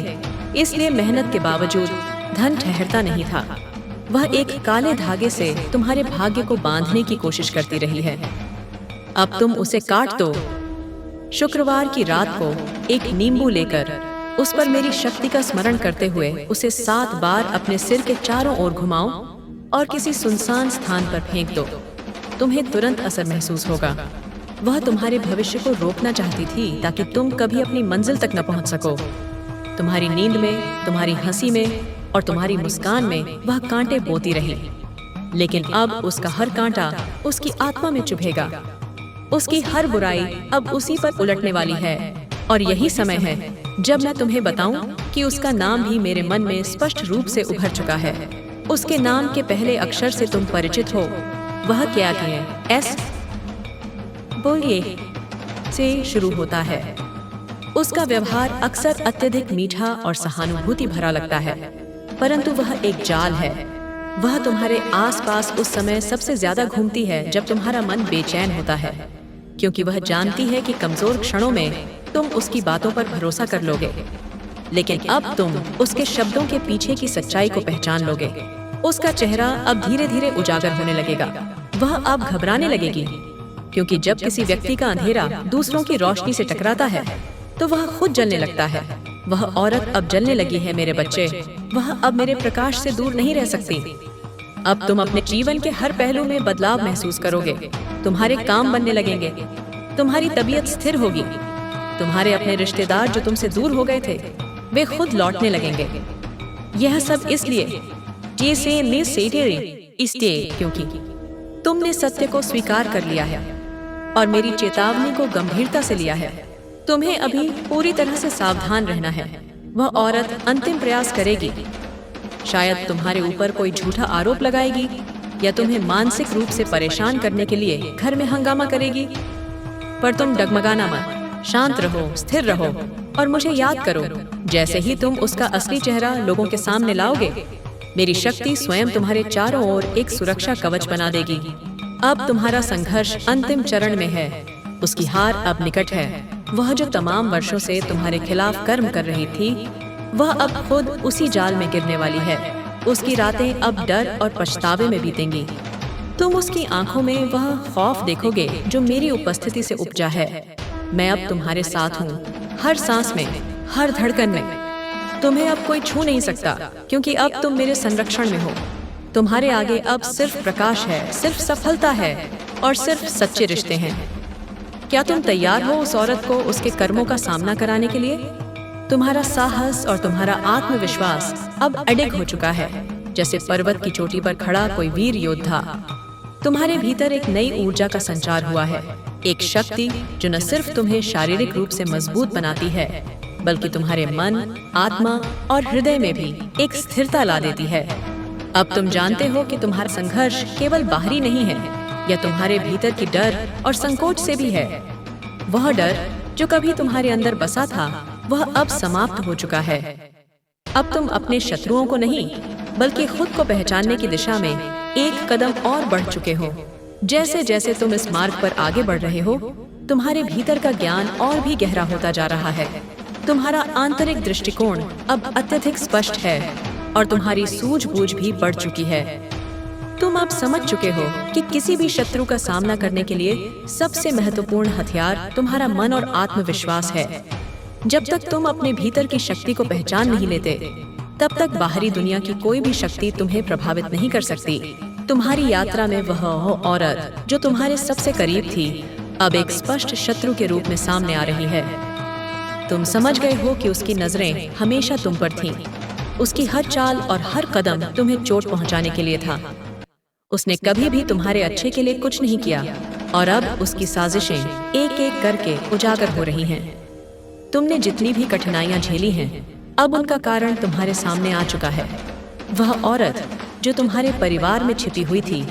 [SPEAKER 1] इसलिए मेहनत के बावजूद धन ठहरता नहीं था। वह एक काले धागे से तुम्हारे भाग्य को बांधने की कोशिश करती रही है। अब तुम उसे काट दो। शुक्रवार की रात को एक नींबू लेकर उस पर मेरी शक्ति का स्मरण करते हुए उसे 7 बार अपने सिर के चारों ओर घुमाओ और किसी सुनसान स्थान पर फेंक दो। तुम्हें तुरंत असर महसूस होगा। वह तुम्हारे भविष्य को रोकना चाहती थी ताकि तुम कभी अपनी मंजिल तक न पहुंच सको। तुम्हारी नींद में, तुम्हारी हंसी में और तुम्हारी मुस्कान में वह कांटे बोती रही। लेकिन अब उसका हर कांटा उसकी आत्मा में चुभेगा। उसकी हर बुराई अब उसी पर उलटने वाली है। और यही समय है जब मैं तुम्हें बताऊं कि उसका नाम भी मेरे मन में स्पष्ट रूप से उभर चुका है। उसके नाम के पहले अक्षर से तुम परिचित हो। वह क्या है? एस बोलिए से शुरू होता है। उसका व्यवहार अक्सर अत्यधिक मीठा और सहानुभूति भरा लगता है, परंतु वह एक जाल है। वह तुम्हारे आसपास उस समय सबसे ज्यादा घूमती है जब तुम्हारा मन बेचैन होता है, क्योंकि वह जानती है कि कमजोर क्षणों में तुम उसकी बातों पर भरोसा कर लोगे। लेकिन अब तुम उसके शब्दों के पीछे की सच्चाई को पहचान लोगे। उसका चेहरा अब धीरे धीरे उजागर होने लगेगा। वह अब घबराने लगेगी, क्योंकि जब किसी व्यक्ति का अंधेरा दूसरों की रोशनी से टकराता है तो वह खुद जलने लगता है। वह औरत अब जलने लगी है मेरे बच्चे। वह अब मेरे प्रकाश से दूर नहीं रह सकती। अब तुम अपने जीवन के हर पहलू में बदलाव महसूस करोगे। तुम्हारे काम बनने लगेंगे। तुम्हारी तबीयत स्थिर होगी। तुम्हारे अपने रिश्तेदार जो तुमसे दूर हो गए थे, वे खुद लौटने लगेंगे। यह सब इसलिए क्योंकि तुमने सत्य को स्वीकार कर लिया है और मेरी चेतावनी को गंभीरता से लिया है। तुम्हें अभी पूरी तरह से सावधान रहना है। वह औरत अंतिम प्रयास करेगी। शायद तुम्हारे ऊपर कोई झूठा आरोप लगाएगी या तुम्हें मानसिक रूप से परेशान करने के लिए घर में हंगामा करेगी। पर तुम डगमगाना मत। शांत रहो, स्थिर रहो और मुझे याद करो। जैसे ही तुम उसका असली चेहरा लोगों के सामने लाओगे, मेरी शक्ति स्वयं तुम्हारे चारों ओर एक सुरक्षा कवच बना देगी। अब तुम्हारा संघर्ष अंतिम चरण में है। उसकी हार अब निकट है। वह जो तमाम वर्षों से तुम्हारे खिलाफ कर्म कर रही थी, वह अब खुद उसी जाल में गिरने वाली है। उसकी रातें अब डर और पछतावे में बीतेंगी। तुम उसकी आंखों में वह खौफ देखोगे जो मेरी उपस्थिति से उपजा है। मैं अब तुम्हारे साथ हूँ, हर सांस में, हर धड़कन में। तुम्हें अब कोई छू नहीं सकता, क्योंकि अब तुम मेरे संरक्षण में हो। तुम्हारे आगे अब सिर्फ प्रकाश है, सिर्फ सफलता है और सिर्फ सच्चे रिश्ते हैं। क्या तुम तैयार हो उस औरत को उसके कर्मों का सामना कराने के लिए? तुम्हारा साहस और तुम्हारा आत्मविश्वास अब अडिग हो चुका है, जैसे पर्वत की चोटी पर खड़ा कोई वीर योद्धा। तुम्हारे भीतर एक नई ऊर्जा का संचार हुआ है। एक शक्ति जो न सिर्फ तुम्हें शारीरिक रूप से मजबूत बनाती है, बल्कि तुम्हारे मन, आत्मा और हृदय में भी एक स्थिरता ला देती है। अब तुम जानते हो कि तुम्हारा संघर्ष केवल बाहरी नहीं है, यह तुम्हारे भीतर की डर और संकोच से भी है। वह डर जो कभी तुम्हारे अंदर बसा था, वह अब समाप्त हो चुका है। अब तुम अपने शत्रुओं को नहीं, बल्कि खुद को पहचानने की दिशा में एक कदम और बढ़ चुके हो। जैसे जैसे तुम इस मार्ग पर आगे बढ़ रहे हो, तुम्हारे भीतर का ज्ञान और भी गहरा होता जा रहा है। तुम्हारा आंतरिक दृष्टिकोण अब अत्यधिक स्पष्ट है और तुम्हारी सूझबूझ भी बढ़ चुकी है। तुम अब समझ चुके हो कि किसी भी शत्रु का सामना करने के लिए सबसे महत्वपूर्ण हथियार तुम्हारा मन और आत्मविश्वास है। जब तक तुम अपने भीतर की शक्ति को पहचान नहीं लेते, तब तक बाहरी दुनिया की कोई भी शक्ति तुम्हें प्रभावित नहीं कर सकती। तुम्हारी यात्रा में वह औरत जो तुम्हारे सबसे करीब थी, अब एक स्पष्ट शत्रु के रूप में सामने आ रही है। तुम समझ गए हो कि उसकी नजरें हमेशा तुम पर थीं। उसकी हर चाल और हर कदम तुम्हें चोट पहुंचाने के लिए था। उसने कभी भी तुम्हारे अच्छे के लिए कुछ नहीं किया और अब उसकी साजिशें एक एक करके उजागर हो रही हैं। तुमने जितनी भी कठिनाइयां झेली हैं, अब उनका कारण तुम्हारे सामने आ चुका है। वह औरत जो तुम्हारे परिवार में छिपी हुई थी,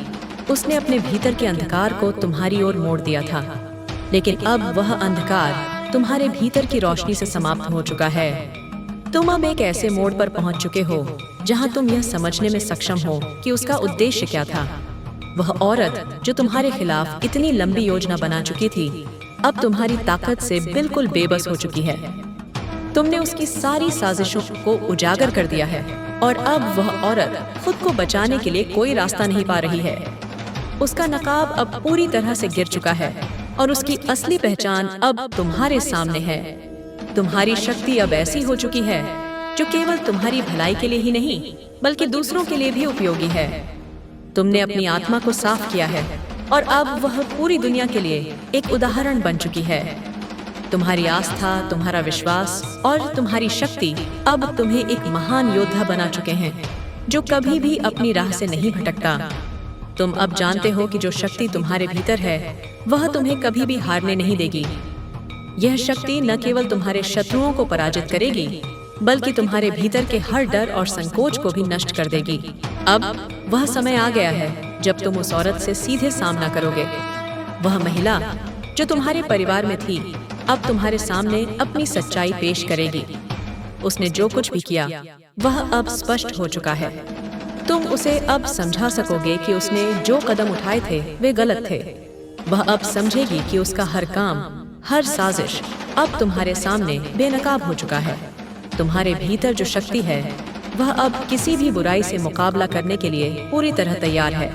[SPEAKER 1] उसने अपने भीतर के अंधकार को तुम्हारी ओर मोड़ दिया था, लेकिन अब वह अंधकार तुम्हारे भीतर की रोशनी से समाप्त हो चुका है। तुम अब एक ऐसे मोड़ पर पहुंच चुके हो जहां तुम यह समझने में सक्षम हो कि उसका उद्देश्य क्या था। वह औरत जो तुम्हारे खिलाफ इतनी लंबी योजना बना चुकी थी, अब तुम्हारी ताकत से बिल्कुल बेबस हो चुकी है। तुमने उसकी सारी साजिशों को उजागर कर दिया है और अब वह औरत खुद को बचाने के लिए कोई रास्ता नहीं पा रही है। उसका नकाब अब पूरी तरह से गिर चुका है और उसकी असली पहचान अब तुम्हारे सामने है। तुम्हारी शक्ति अब ऐसी हो चुकी है जो केवल तुम्हारी भलाई के लिए ही नहीं, बल्कि दूसरों के लिए भी उपयोगी है। तुमने अपनी आत्मा को साफ किया है और अब वह पूरी दुनिया के लिए एक उदाहरण बन चुकी है। तुम्हारी आस्था, तुम्हारा विश्वास और तुम्हारी शक्ति अब तुम्हें एक महान योद्धा बना चुके हैं जो कभी भी अपनी राह से नहीं भटकता। तुम अब जानते हो कि जो शक्ति तुम्हारे भीतर है, वह तुम्हें कभी भी हारने नहीं देगी। यह शक्ति न केवल तुम्हारे शत्रुओं को पराजित करेगी, बल्कि तुम्हारे भीतर के हर डर और संकोच को भी नष्ट कर देगी। अब वह समय आ गया है जब तुम उस औरत से सीधे सामना करोगे। वह महिला जो तुम्हारे परिवार में थी, अब तुम्हारे सामने अपनी सच्चाई पेश करेगी। उसने जो कुछ भी किया, वह अब स्पष्ट हो चुका है। तुम उसे अब समझा सकोगे कि उसने जो कदम उठाए थे वे गलत थे। वह अब समझेगी कि उसका हर काम, हर साजिश अब तुम्हारे सामने बेनकाब हो चुका है। तुम्हारे भीतर जो शक्ति है, वह अब किसी भी बुराई से मुकाबला करने के लिए पूरी तरह तैयार है।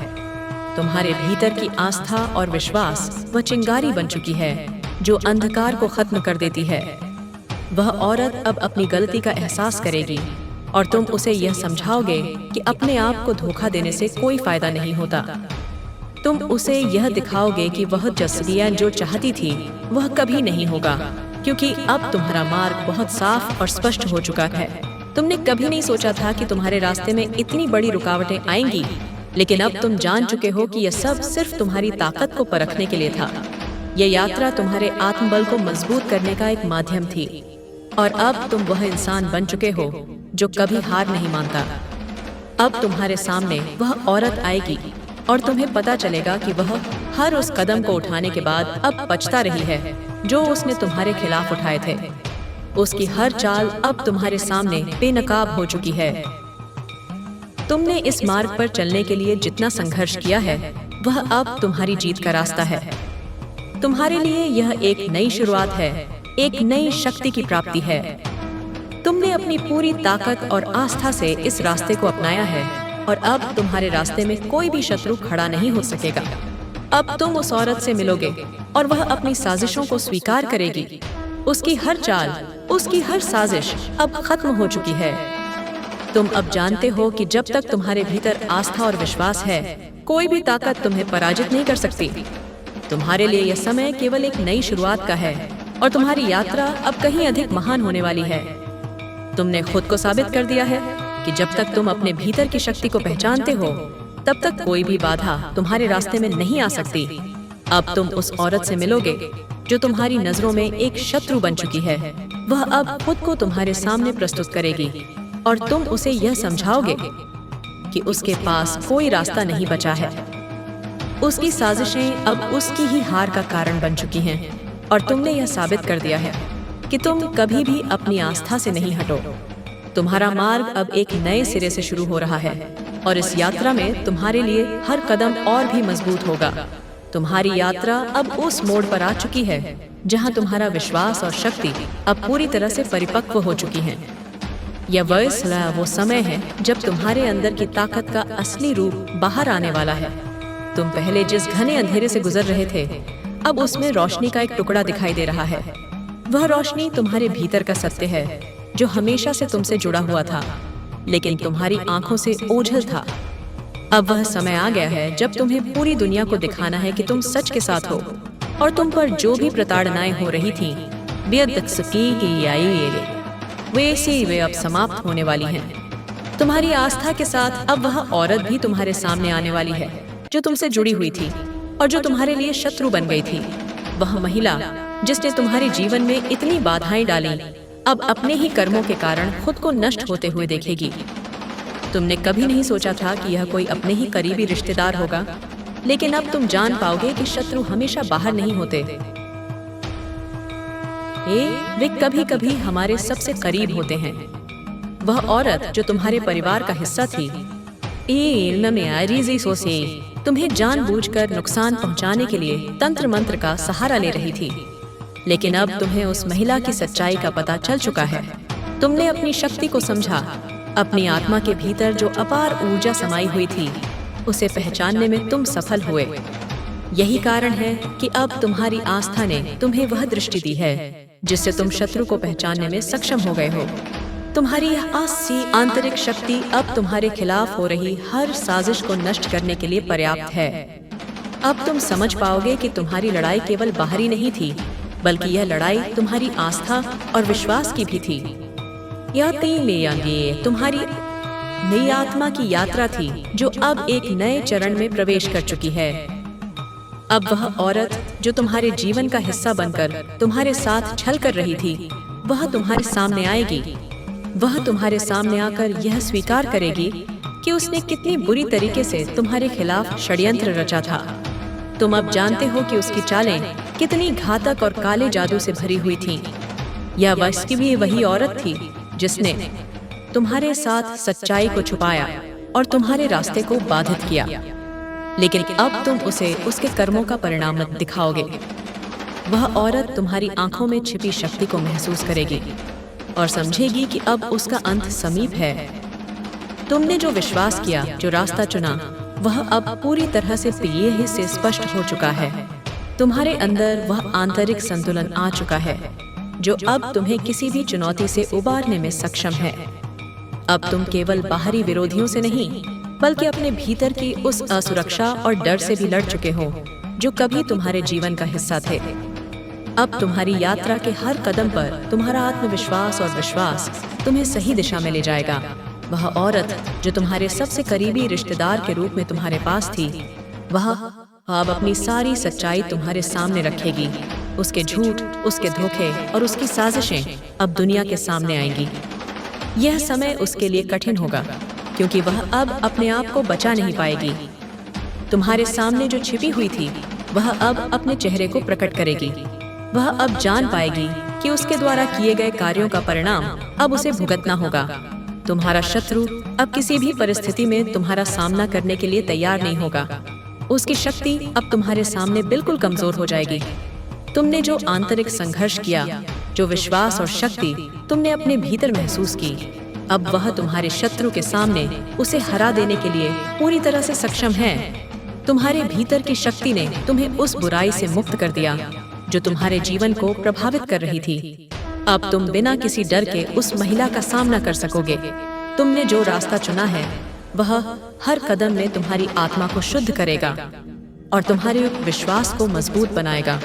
[SPEAKER 1] तुम्हारे भीतर की आस्था और विश्वास वह चिंगारी बन चुकी है जो अंधकार को खत्म कर देती है। वह औरत अब अपनी गलती का एहसास करेगी और तुम उसे यह समझाओगे कि अपने आप को धोखा देने से कोई फायदा नहीं होता। तुम उसे यह दिखाओगे कि वह जसरिया जो चाहती थी, वह कभी नहीं होगा, क्योंकि अब तुम्हारा मार्ग बहुत साफ और स्पष्ट हो चुका है। तुमने कभी नहीं सोचा था कि तुम्हारे रास्ते में इतनी बड़ी रुकावटें आएंगी, लेकिन अब तुम जान चुके हो कि यह सब सिर्फ तुम्हारी ताकत को परखने के लिए था। यह यात्रा तुम्हारे आत्मबल को मजबूत करने का एक माध्यम थी और अब तुम वह इंसान बन चुके हो जो कभी हार नहीं मानता। अब तुम्हारे सामने वह औरत आएगी और तुम्हें पता चलेगा कि वह हर उस कदम को उठाने के बाद अब पछता रही है जो उसने तुम्हारे खिलाफ उठाए थे। उसकी हर चाल अब तुम्हारे सामने बेनकाब हो चुकी है। तुमने इस मार्ग पर चलने के लिए जितना संघर्ष किया है, वह अब तुम्हारी जीत का रास्ता है। तुम्हारे लिए यह एक नई शुरुआत है, एक नई शक्ति की प्राप्ति है। तुमने अपनी पूरी ताकत और आस्था से इस रास्ते को अपनाया है और अब तुम्हारे रास्ते में कोई भी शत्रु खड़ा नहीं हो सकेगा। अब तुम उस औरत से मिलोगे और वह अपनी साजिशों को स्वीकार करेगी। उसकी हर चाल, उसकी हर साजिश अब खत्म हो चुकी है। तुम अब जानते हो कि जब तक तुम्हारे भीतर आस्था और विश्वास है, कोई भी ताकत तुम्हें पराजित नहीं कर सकती। तुम्हारे लिए यह समय केवल एक नई शुरुआत का है और तुम्हारी यात्रा अब कहीं अधिक महान होने वाली है। तुमने खुद को साबित कर दिया है कि जब तक तुम अपने भीतर की शक्ति को पहचानते हो, तब तक कोई भी बाधा तुम्हारे रास्ते में नहीं आ सकती। अब तुम उस औरत से मिलोगे जो तुम्हारी नजरों में एक शत्रु बन चुकी है। वह अब खुद को तुम्हारे सामने प्रस्तुत करेगी और तुम उसे यह समझाओगे कि उसके पास कोई रास्ता नहीं बचा है। उसकी साजिशें अब उसकी ही हार का कारण बन चुकी हैं और तुमने यह साबित कर दिया है कि तुम कभी भी अपनी आस्था से नहीं हटो। तुम्हारा मार्ग अब एक नए सिरे से शुरू हो रहा है और इस यात्रा में तुम्हारे लिए हर कदम और भी मजबूत होगा। तुम्हारी यात्रा अब उस मोड़ पर आ चुकी है जहां तुम्हारा विश्वास और शक्ति अब पूरी तरह से परिपक्व हो चुकी हैं। यह वो समय है जब तुम्हारे अंदर की ताकत का असली रूप बाहर आने वाला है। तुम पहले जिस घने अंधेरे से गुजर रहे थे, अब उसमें रोशनी का एक टुकड़ा दिखाई दे रहा है। वह रोशनी तुम्हारे भीतर का सत्य है जो हमेशा से तुमसे जुड़ा हुआ था, लेकिन तुम्हारी आंखों से ओझल था। अब वह समय आ गया है जब तुम्हें पूरी दुनिया को दिखाना है कि तुम सच के साथ हो और तुम पर जो भी प्रताड़नाएं हो रही थीं, वे अब समाप्त होने वाली हैं। तुम्हारी आस्था के साथ अब वह औरत भी तुम्हारे सामने आने वाली है जो तुमसे जुड़ी हुई थी और जो तुम्हारे लिए शत्रु बन गई थी। वह महिला जिसने तुम्हारे जीवन में इतनी बाधाएं डाली, अब अपने ही कर्मों के कारण खुद को नष्ट होते हुए देखेगी। तुमने कभी नहीं सोचा था कि यह कोई अपने ही करीबी रिश्तेदार होगा, लेकिन अब तुम जान पाओगे कि शत्रु हमेशा बाहर नहीं होते। वे कभी कभी हमारे सबसे करीब होते हैं। वह औरत जो तुम्हारे परिवार का हिस्सा थी, तुम्हें जानबूझकर नुकसान पहुंचाने के लिए तंत्र मंत्र का सहारा ले रही थी, लेकिन अब तुम्हें उस महिला की सच्चाई का पता चल चुका है। तुमने अपनी शक्ति को समझा। अपनी आत्मा के भीतर जो अपार ऊर्जा समाई हुई थी, उसे पहचानने में तुम सफल हुए। यही कारण है कि अब तुम्हारी आस्था ने तुम्हें वह दृष्टि दी है जिससे तुम शत्रु को पहचानने में सक्षम हो गए हो। तुम्हारी यह आंतरिक शक्ति अब तुम्हारे खिलाफ हो रही हर साजिश को नष्ट करने के लिए पर्याप्त है। अब तुम समझ पाओगे कि तुम्हारी लड़ाई केवल बाहरी नहीं थी, बल्कि यह लड़ाई तुम्हारी आस्था और विश्वास की भी थी। यह तुम्हारी नई आत्मा की यात्रा थी जो अब एक नए चरण में प्रवेश कर चुकी है। अब वह औरत जो तुम्हारे जीवन का हिस्सा बनकर तुम्हारे साथ छल कर रही थी, वह तुम्हारे सामने आएगी। वह तुम्हारे सामने आकर यह स्वीकार करेगी कि उसने कितनी बुरी तरीके से तुम्हारे खिलाफ षड्यंत्र रचा था। तुम अब जानते हो कि उसकी चालें कितनी घातक और काले जादू से भरी हुई थीं। यह वैसी भी वही औरत थी जिसने तुम्हारे साथ सच्चाई को छुपाया और तुम्हारे रास्ते को बाधित किया, लेकिन अब तुम उसे उसके कर्मों का परिणाम दिखाओगे। वह औरत तुम्हारी आंखों में छिपी शक्ति को महसूस करेगी और समझेगी कि अब उसका अंत समीप है। तुमने जो विश्वास किया, जो रास्ता चुना, वह अब पूरी तरह से प्रिय से स्पष्ट हो चुका है। तुम्हारे अंदर वह आंतरिक संतुलन आ चुका है जो अब तुम्हें किसी भी चुनौती से उबारने में सक्षम है। अब तुम केवल बाहरी विरोधियों से नहीं, बल्कि अपने भीतर की उस असुरक्षा और डर से भी लड़ चुके हो जो कभी तुम्हारे जीवन का हिस्सा थे। अब तुम्हारी यात्रा के हर कदम पर तुम्हारा आत्मविश्वास और विश्वास तुम्हें सही दिशा में ले जाएगा। वह औरत जो तुम्हारे सबसे करीबी रिश्तेदार के रूप में तुम्हारे पास थी, वह अब अपनी सारी सच्चाई तुम्हारे सामने रखेगी। उसके झूठ, उसके धोखे और उसकी साजिशें अब दुनिया के सामने आएंगी। यह समय उसके लिए कठिन होगा, क्योंकि वह अब अपने आप को बचा नहीं पाएगी। तुम्हारे सामने जो छिपी हुई थी, वह अब अपने चेहरे को प्रकट करेगी। वह अब जान पाएगी कि उसके द्वारा किए गए कार्यों का परिणाम अब उसे भुगतना होगा। तुम्हारा शत्रु अब किसी भी परिस्थिति में तुम्हारा सामना करने के लिए तैयार नहीं होगा। उसकी शक्ति अब तुम्हारे सामने बिल्कुल कमजोर हो जाएगी। तुमने जो आंतरिक संघर्ष किया, जो विश्वास और शक्ति तुमने अपने भीतर महसूस की, अब वह तुम्हारे शत्रु के सामने उसे हरा देने के लिए पूरी तरह से सक्षम है। तुम्हारे भीतर की शक्ति ने तुम्हें उस बुराई से मुक्त कर दिया जो तुम्हारे जीवन को प्रभावित कर रही थी। अब तुम बिना किसी डर के उस महिला का सामना कर सकोगे। तुमने जो रास्ता चुना है, वह हर कदम में तुम्हारी आत्मा को शुद्ध करेगा और तुम्हारे विश्वास को मजबूत बनाएगा।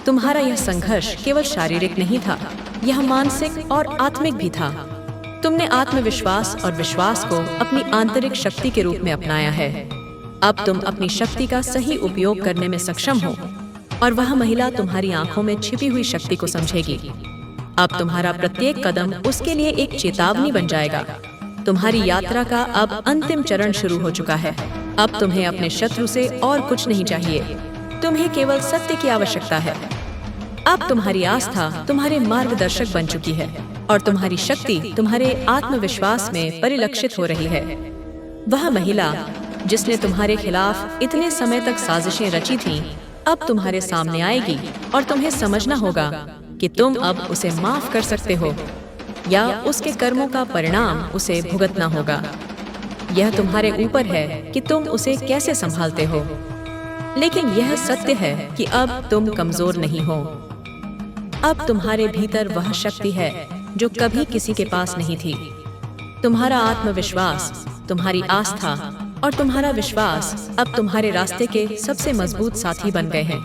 [SPEAKER 1] तुम्हारा यह संघर्ष केवल शारीरिक नहीं था, यह मानसिक और आत्मिक भी था। तुमने आत्मविश्वास और विश्वास को अपनी आंतरिक शक्ति के रूप में अपनाया है। अब तुम अपनी शक्ति का सही उपयोग करने में सक्षम हो और वह महिला तुम्हारी आंखों में छिपी हुई शक्ति को समझेगी। अब तुम्हारा प्रत्येक कदम उसके लिए एक चेतावनी बन जाएगा। तुम्हारी यात्रा का अब अंतिम चरण शुरू हो चुका है। अब तुम्हें अपने शत्रु से और कुछ नहीं चाहिए, तुम्हें केवल सत्य की आवश्यकता है। अब तुम्हारी आस्था तुम्हारे मार्गदर्शक बन चुकी है और तुम्हारी शक्ति तुम्हारे आत्मविश्वास में परिलक्षित हो रही है। वह महिला जिसने तुम्हारे खिलाफ इतने समय तक साजिशें रची थीं, अब तुम्हारे सामने आएगी और तुम्हें समझना होगा कि तुम अब उसे माफ कर सकते हो या उसके कर्मों का परिणाम उसे भुगतना होगा। यह तुम्हारे ऊपर है कि तुम उसे कैसे संभालते हो, लेकिन यह सत्य है कि अब तुम कमजोर नहीं हो। अब तुम्हारे भीतर वह शक्ति है जो कभी किसी के पास नहीं थी। तुम्हारा आत्मविश्वास, तुम्हारी आस्था और तुम्हारा विश्वास अब तुम्हारे रास्ते के सबसे मजबूत साथी बन गए हैं।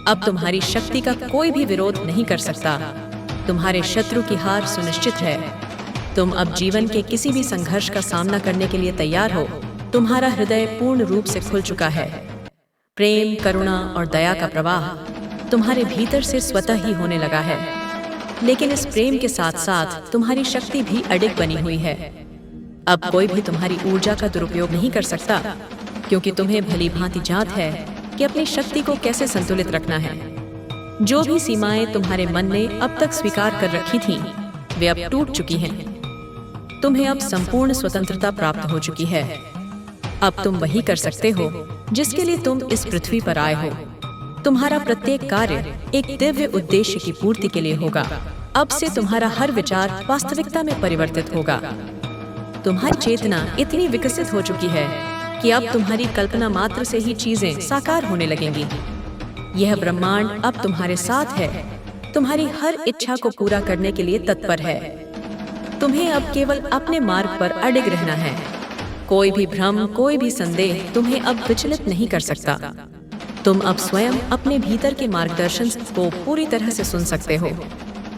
[SPEAKER 1] अब तुम्हारी शक्ति का कोई भी विरोध नहीं कर सकता। तुम्हारे शत्रु की हार सुनिश्चित है। तुम अब जीवन के किसी भी संघर्ष का सामना करने के लिए तैयार हो। तुम्हारा हृदय पूर्ण रूप से खुल चुका है। प्रेम, करुणा और दया का प्रवाह तुम्हारे भीतर से स्वतः ही होने लगा है। लेकिन इस प्रेम के साथ साथ तुम्हारी शक्ति भी अडिग बनी हुई है। अब कोई भी तुम्हारी ऊर्जा का दुरुपयोग नहीं कर सकता, क्योंकि तुम्हें भली भांति जानत है कि अपनी शक्ति को कैसे संतुलित रखना है। जो भी सीमाएं तुम्हारे मन ने अब तक स्वीकार कर रखी थीं, वे अब टूट चुकी हैं। तुम्हें अब संपूर्ण स्वतंत्रता प्राप्त हो चुकी है। अब तुम वही कर सकते हो जिसके लिए तुम इस पृथ्वी पर आए हो। तुम्हारा प्रत्येक कार्य एक दिव्य उद्देश्य की पूर्ति के लिए होगा। अब से तुम्हारा हर विचार वास्तविकता में परिवर्तित होगा। तुम्हारी चेतना इतनी विकसित हो चुकी है कि अब तुम्हारी कल्पना मात्र से ही चीजें साकार होने लगेंगी। यह ब्रह्मांड अब तुम्हारे साथ है, तुम्हारी हर इच्छा को पूरा करने के लिए तत्पर है। तुम्हें अब केवल अपने मार्ग पर अडिग रहना है। कोई भी भ्रम, कोई भी संदेह तुम्हें अब विचलित नहीं कर सकता। तुम अब स्वयं अपने भीतर के मार्गदर्शन को पूरी तरह से सुन सकते हो।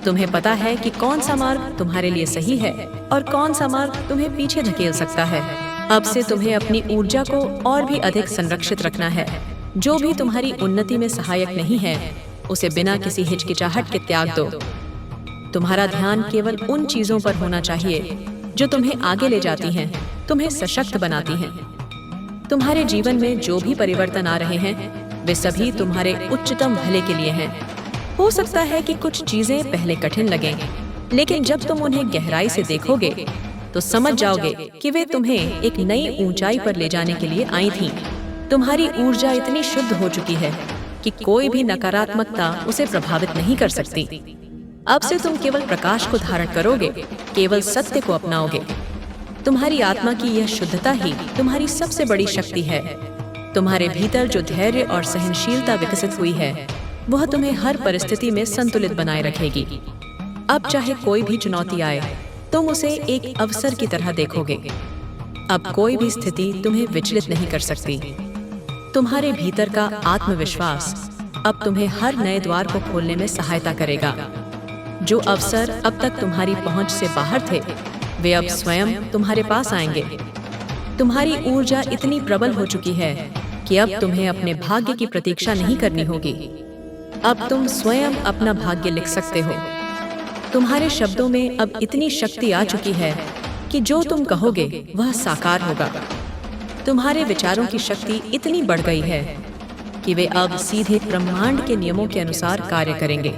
[SPEAKER 1] तुम्हें पता है कि कौन सा मार्ग तुम्हारे लिए सही है और कौन सा मार्ग तुम्हें पीछे धकेल सकता है। अब से तुम्हें अपनी ऊर्जा को और भी अधिक संरक्षित रखना है। जो भी तुम्हारी उन्नति में सहायक नहीं है, उसे बिना किसी हिचकिचाहट के त्याग दो। तुम्हारा ध्यान केवल उन चीजों पर होना चाहिए जो तुम्हें आगे ले जाती हैं, तुम्हें सशक्त बनाती हैं। तुम्हारे जीवन में जो भी परिवर्तन आ रहे हैं, वे सभी तुम्हारे उच्चतम भले के लिए हैं। हो सकता है कि कुछ चीजें पहले कठिन लगें, लेकिन जब तुम उन्हें गहराई से देखोगे तो समझ जाओगे कि वे तुम्हें एक नई ऊंचाई पर ले जाने के लिए आई थीं। तुम्हारी ऊर्जा इतनी शुद्ध हो चुकी है कि कोई भी नकारात्मकता उसे प्रभावित नहीं कर सकती। अब से तुम केवल प्रकाश को धारण करोगे, केवल सत्य को अपनाओगे। तुम्हारी आत्मा की यह शुद्धता ही तुम्हारी सबसे बड़ी शक्ति है। तुम्हारे भीतर जो धैर्य और सहनशीलता विकसित हुई है, वह तुम्हें हर परिस्थिति में संतुलित बनाए रखेगी। अब चाहे कोई भी चुनौती आए, तुम उसे एक अवसर की तरह देखोगे। अब कोई भी स्थिति तुम्हें विचलित नहीं कर सकती। तुम्हारे भीतर का आत्मविश्वास अब तुम्हें हर नए द्वार को खोलने में सहायता करेगा। जो अवसर अब तक तुम्हारी पहुंच से बाहर थे, वे अब स्वयं तुम्हारे पास आएंगे। तुम्हारी ऊर्जा इतनी प्रबल हो चुकी है कि अब तुम्हें अपने भाग्य की प्रतीक्षा नहीं करनी होगी। अब तुम स्वयं अपना भाग्य लिख सकते हो। तुम्हारे शब्दों में अब इतनी शक्ति आ चुकी है कि जो तुम कहोगे वह साकार होगा। तुम्हारे विचारों की शक्ति इतनी बढ़ गई है कि वे अब सीधे ब्रह्मांड के नियमों के अनुसार कार्य करेंगे।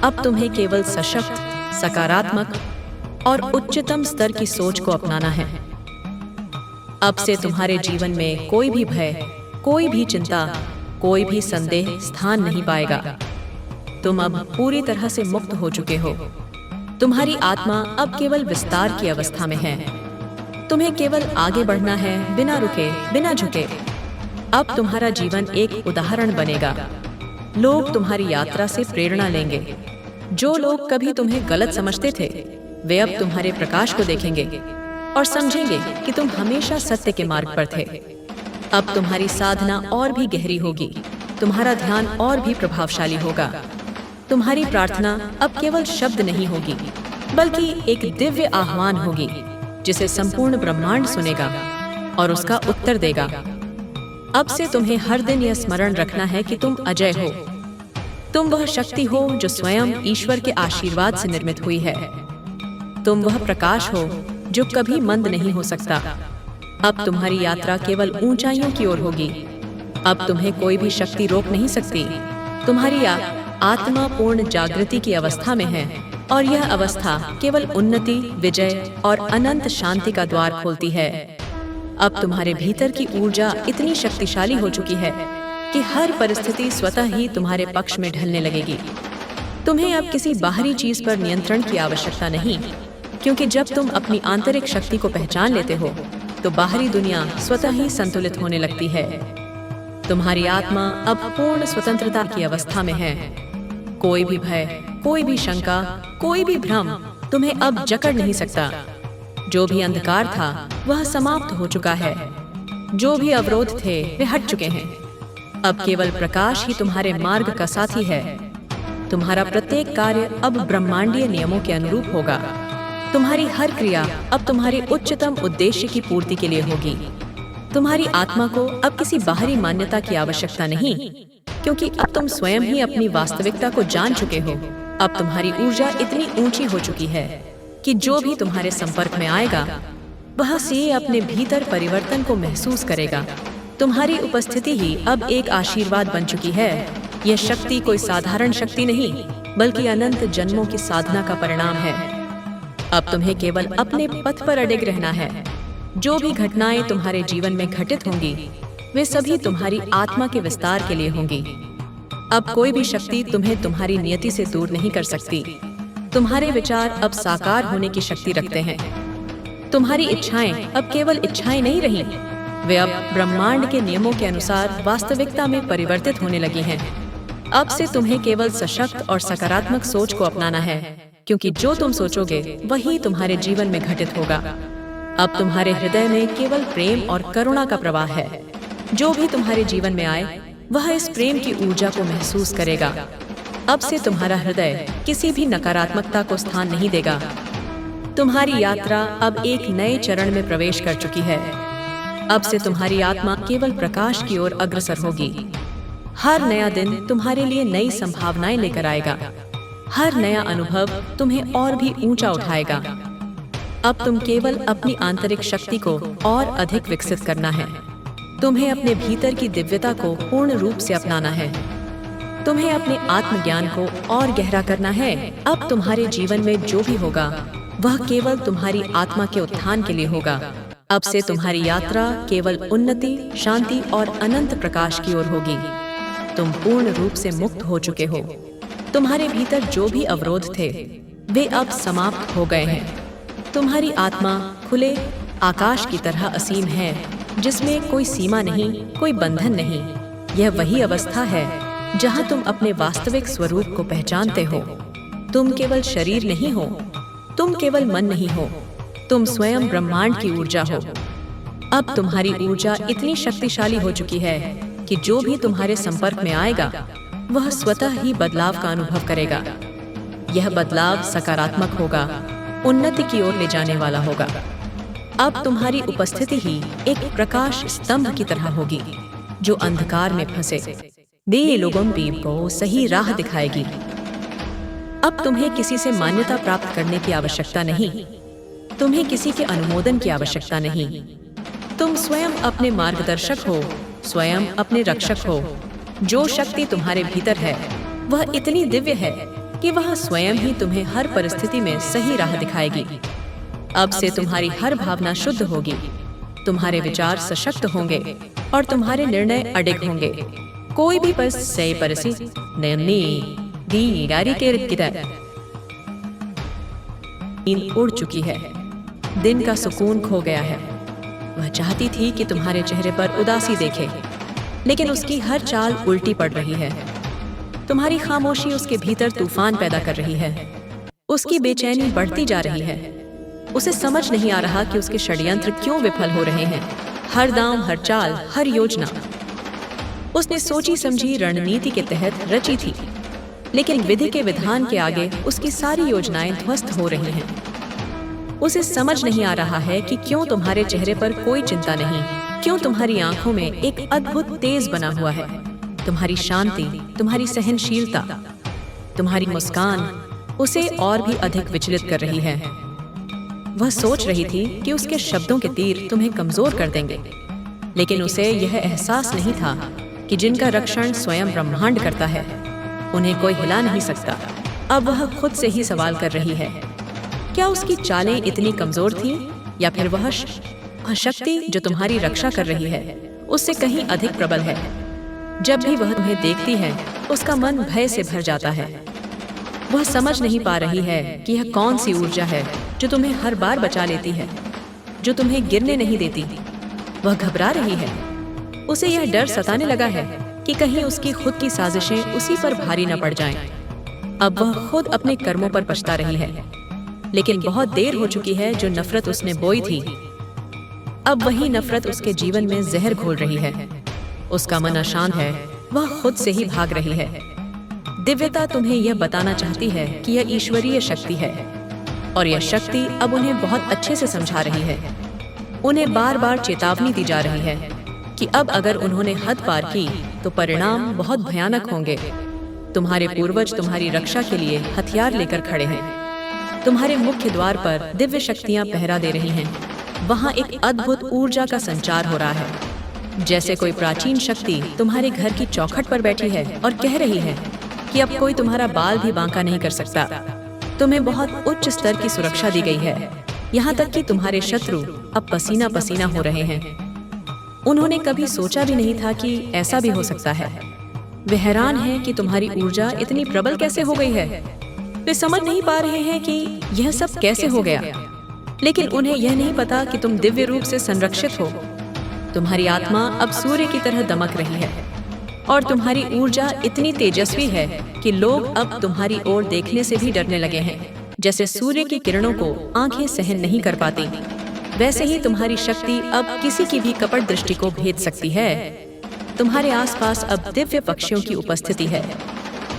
[SPEAKER 1] अब तुम्हें केवल सशक्त, सकारात्मक और उच्चतम स्तर की सोच को अपनाना है। अब से तुम्हारे जीवन में कोई भी भय, कोई भी चिंता, कोई भी संदेह स्थान नहीं पाएगा। तुम अब पूरी तरह से मुक्त हो चुके हो। तुम्हारी आत्मा अब केवल विस्तार की अवस्था में है। तुम्हें केवल आगे बढ़ना है, बिना रुके, बिना झुके। अब तुम्हारा जीवन एक उदाहरण बनेगा। लोग तुम्हारी यात्रा से प्रेरणा लेंगे। जो लोग कभी तुम्हें गलत समझते थे, वे अब तुम्हारे प्रकाश को देखेंगे और समझेंगे कि तुम हमेशा सत्य के मार्ग पर थे। अब तुम्हारी साधना और भी गहरी होगी। तुम्हारा ध्यान और भी प्रभावशाली होगा। तुम्हारी प्रार्थना अब केवल शब्द नहीं होगी, बल्कि एक दिव्य आह्वान होगी जिसे संपूर्ण ब्रह्मांड सुनेगा और उसका उत्तर देगा। अब से तुम्हें हर दिन यह स्मरण रखना है कि तुम अजय हो। तुम वह शक्ति हो जो स्वयं ईश्वर के आशीर्वाद से निर्मित हुई है। तुम वह प्रकाश हो जो कभी मंद नहीं हो सकता। अब तुम्हारी यात्रा केवल ऊंचाइयों की ओर होगी। अब तुम्हें कोई भी शक्ति रोक नहीं सकती। तुम्हारी आत्मा पूर्ण जागृति की अवस्था में है और यह अवस्था केवल उन्नति, विजय और अनंत शांति का द्वार खोलती है। अब तुम्हारे भीतर की ऊर्जा इतनी शक्तिशाली हो चुकी है कि हर परिस्थिति स्वतः ही तुम्हारे पक्ष में ढलने लगेगी। तुम्हें अब किसी बाहरी चीज पर नियंत्रण की आवश्यकता नहीं, क्योंकि जब तुम अपनी आंतरिक शक्ति को पहचान लेते हो तो बाहरी दुनिया स्वतः ही संतुलित होने लगती है। तुम्हारी आत्मा अब पूर्ण स्वतंत्रता की अवस्था में है। कोई भी भय, कोई भी शंका, कोई भी भ्रम तुम्हें अब जकड़ नहीं सकता। जो भी अंधकार था वह समाप्त हो चुका है। जो भी अवरोध थे वे हट चुके हैं। अब केवल प्रकाश ही तुम्हारे मार्ग का साथी है। तुम्हारा प्रत्येक कार्य अब ब्रह्मांडीय नियमों के अनुरूप होगा। तुम्हारी हर क्रिया अब तुम्हारे उच्चतम उद्देश्य की पूर्ति के लिए होगी। तुम्हारी आत्मा को अब किसी बाहरी मान्यता की आवश्यकता नहीं, क्योंकि अब तुम स्वयं ही अपनी वास्तविकता को जान चुके हो। अब तुम्हारी ऊर्जा इतनी ऊंची हो चुकी है कि जो भी तुम्हारे संपर्क में आएगा वह से अपने भीतर परिवर्तन को महसूस करेगा। तुम्हारी उपस्थिति ही अब एक आशीर्वाद बन चुकी है। यह शक्ति कोई साधारण शक्ति नहीं, बल्कि अनंत जन्मों की साधना का परिणाम है। अब तुम्हें केवल अपने पथ पर अडिग रहना है। जो भी घटनाएं तुम्हारे जीवन में घटित होंगी वे सभी तुम्हारी आत्मा के विस्तार के लिए होंगी। अब कोई भी शक्ति तुम्हें तुम्हारी नियति से दूर नहीं कर सकती। तुम्हारे विचार अब साकार होने की शक्ति रखते हैं। तुम्हारी इच्छाएं अब केवल इच्छाएं नहीं रही, वे अब ब्रह्मांड के नियमों के अनुसार वास्तविकता में परिवर्तित होने लगी हैं। अब से तुम्हें केवल सशक्त और सकारात्मक सोच को अपनाना है, क्योंकि जो तुम सोचोगे वही तुम्हारे जीवन में घटित होगा। अब तुम्हारे हृदय में केवल प्रेम और करुणा का प्रवाह है। जो भी तुम्हारे जीवन में आए वह इस प्रेम की ऊर्जा को महसूस करेगा। अब से तुम्हारा हृदय किसी भी नकारात्मकता को स्थान नहीं देगा। तुम्हारी यात्रा अब एक नए चरण में प्रवेश कर चुकी है। अब से तुम्हारी आत्मा केवल प्रकाश की ओर अग्रसर होगी। हर नया दिन तुम्हारे लिए नई संभावनाएं लेकर आएगा। हर नया अनुभव तुम्हें और भी ऊंचा उठाएगा। अब तुम केवल अपनी आंतरिक शक्ति को और अधिक विकसित करना है। तुम्हें अपने भीतर की दिव्यता को पूर्ण रूप से अपनाना है। तुम्हें अपने आत्मज्ञान को और गहरा करना है। अब तुम्हारे जीवन में जो भी होगा वह केवल तुम्हारी आत्मा के उत्थान के लिए होगा। अब से तुम्हारी यात्रा केवल उन्नति, शांति और अनंत प्रकाश की ओर होगी। तुम पूर्ण रूप से मुक्त हो चुके हो। तुम्हारे भीतर जो भी अवरोध थे वे अब समाप्त हो गए हैं। तुम्हारी आत्मा खुले आकाश की तरह असीम है, जिसमें कोई सीमा नहीं, कोई बंधन नहीं। यह वही अवस्था है जहां तुम अपने वास्तविक स्वरूप को पहचानते हो। तुम केवल शरीर नहीं हो, तुम केवल मन नहीं हो, तुम स्वयं ब्रह्मांड की ऊर्जा हो। अब तुम्हारी ऊर्जा इतनी शक्तिशाली हो चुकी है कि जो भी तुम्हारे संपर्क में आएगा वह स्वतः ही बदलाव का अनुभव करेगा। यह बदलाव सकारात्मक होगा, उन्नति की ओर ले जाने वाला होगा। अब तुम्हारी उपस्थिति ही एक प्रकाश स्तंभ की तरह होगी जो अंधकार में फंसे दे लोगों को सही राह दिखाएगी। अब तुम्हें किसी से मान्यता प्राप्त करने की आवश्यकता नहीं। तुम्हें किसी के अनुमोदन की आवश्यकता नहीं। तुम स्वयं अपने मार्गदर्शक हो, स्वयं अपने रक्षक हो। जो शक्ति तुम्हारे भीतर है वह इतनी दिव्य है कि वह स्वयं ही तुम्हें हर परिस्थिति में सही राह दिखाएगी। अब से तुम्हारी हर भावना शुद्ध होगी। तुम्हारे विचार सशक्त होंगे और तुम्हारे निर्णय अडिग होंगे। कोई भी नींद उड़ चुकी है। दिन का सुकून खो गया है। वह चाहती थी कि तुम्हारे चेहरे पर उदासी देखे, लेकिन उसकी हर चाल उल्टी पड़ रही है। तुम्हारी खामोशी उसके भीतर तूफान पैदा कर रही है। उसकी बेचैनी बढ़ती जा रही है। उसे समझ नहीं आ रहा कि उसके षड्यंत्र क्यों विफल हो रहे हैं। हर दांव, हर चाल, हर योजना उसने सोची समझी रणनीति के तहत रची थी, लेकिन विधि के विधान के आगे उसकी सारी योजनाएं ध्वस्त हो रही हैं। उसे समझ नहीं आ रहा है कि क्यों तुम्हारे चेहरे पर कोई चिंता नहीं, क्यों तुम्हारी आंखों में एक अद्भुत तेज बना हुआ है। तुम्हारी शांति, तुम्हारी सहनशीलता, तुम्हारी मुस्कान उसे और भी अधिक विचलित कर रही है। वह सोच रही थी कि उसके शब्दों के तीर तुम्हें कमजोर कर देंगे, लेकिन उसे यह एहसास नहीं था कि जिनका रक्षण स्वयं ब्रह्मांड करता है, उन्हें कोई हिला नहीं सकता। अब वह खुद से ही सवाल कर रही है, क्या उसकी चालें इतनी कमजोर थीं, या फिर वह शक्ति जो तुम्हारी रक्षा कर रही है उससे कहीं अधिक प्रबल है। जब भी वह तुम्हें देखती है, उसका मन भय से भर जाता है। वह समझ नहीं पा रही है कि यह कौन सी ऊर्जा है जो तुम्हें हर बार बचा लेती है, जो तुम्हें गिरने नहीं देती। वह घबरा रही है। उसे यह डर सताने लगा है कि कहीं उसकी खुद की साजिशें उसी पर भारी न पड़ जाएं। अब वह खुद अपने कर्मों पर पछता रही है, लेकिन बहुत देर हो चुकी है। जो नफरत उसने बोई थी, अब वही नफरत उसके जीवन में जहर घोल रही है। उसका मन अशांत है, वह खुद से ही भाग रही है। दिव्यता तुम्हें यह बताना चाहती है कि यह ईश्वरीय शक्ति है, और यह शक्ति अब उन्हें बहुत अच्छे से समझा रही है। उन्हें बार बार चेतावनी दी जा रही है कि अब अगर उन्होंने हद पार की तो परिणाम बहुत भयानक होंगे। तुम्हारे पूर्वज तुम्हारी रक्षा के लिए हथियार लेकर खड़े हैं। तुम्हारे मुख्य द्वार पर दिव्य शक्तियां पहरा दे रही हैं। वहां एक अद्भुत ऊर्जा का संचार हो रहा है, जैसे कोई प्राचीन शक्ति तुम्हारे घर की चौखट पर बैठी है और कह रही है कि अब कोई तुम्हारा बाल भी बांका नहीं कर सकता। तुम्हें बहुत उच्च स्तर की सुरक्षा दी गई है, यहाँ तक कि तुम्हारे शत्रु अब पसीना पसीना हो रहे हैं। उन्होंने कभी सोचा भी नहीं था कि ऐसा भी हो सकता है। वे हैरान हैं कि तुम्हारी ऊर्जा इतनी प्रबल कैसे हो गई है। वे समझ नहीं पा रहे हैं कि यह सब कैसे हो गया, लेकिन उन्हें यह नहीं पता कि तुम दिव्य रूप से संरक्षित हो। तुम्हारी आत्मा अब सूर्य की तरह दमक रही है, और तुम्हारी ऊर्जा इतनी तेजस्वी है कि लोग अब तुम्हारी ओर देखने से भी डरने लगे हैं। जैसे सूर्य की किरणों को आंखें सहन नहीं कर पाती, वैसे ही तुम्हारी शक्ति अब किसी की भी कपट दृष्टि को भेद सकती है। तुम्हारे आसपास अब दिव्य पक्षियों की उपस्थिति है,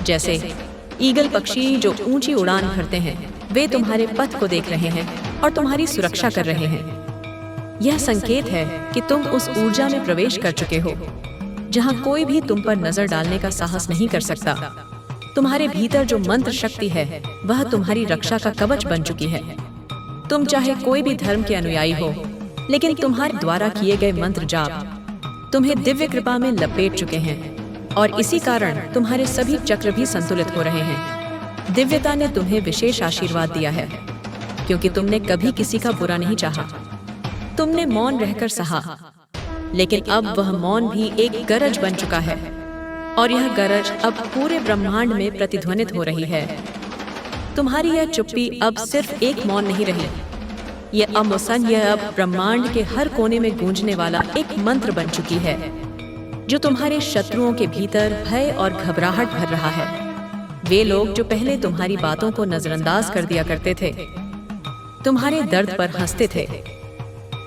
[SPEAKER 1] जैसे ईगल पक्षी जो ऊंची उड़ान भरते हैं। वे तुम्हारे पथ को देख रहे हैं और तुम्हारी सुरक्षा कर रहे हैं। यह संकेत है कि तुम उस ऊर्जा में प्रवेश कर चुके हो जहां कोई भी तुम पर नजर डालने का साहस नहीं कर सकता। तुम्हारे भीतर जो मंत्र शक्ति है, वह तुम्हारी रक्षा का कवच बन चुकी है। तुम चाहे कोई भी धर्म के अनुयायी हो, लेकिन तुम्हारे द्वारा किए गए मंत्र जाप तुम्हें दिव्य कृपा में लपेट चुके हैं, और इसी कारण तुम्हारे सभी चक्र भी संतुलित हो रहे हैं। दिव्यता ने तुम्हें विशेष आशीर्वाद दिया है, क्योंकि तुमने कभी किसी का बुरा नहीं चाहा। तुमने मौन रहकर सहा, लेकिन अब वह मौन भी एक गरज बन चुका है, और यह गरज अब पूरे ब्रह्मांड में प्रतिध्वनित हो रही है। तुम्हारी यह चुप्पी अब सिर्फ एक मौन नहीं रही, यह अमुसन यह अब ब्रह्मांड के हर कोने में गूंजने वाला एक मंत्र बन चुकी है, जो तुम्हारे शत्रुओं के भीतर भय और घबराहट भर रहा है। वे लोग जो पहले तुम्हारी बातों को नजरअंदाज कर दिया करते थे, तुम्हारे दर्द पर हंसते थे,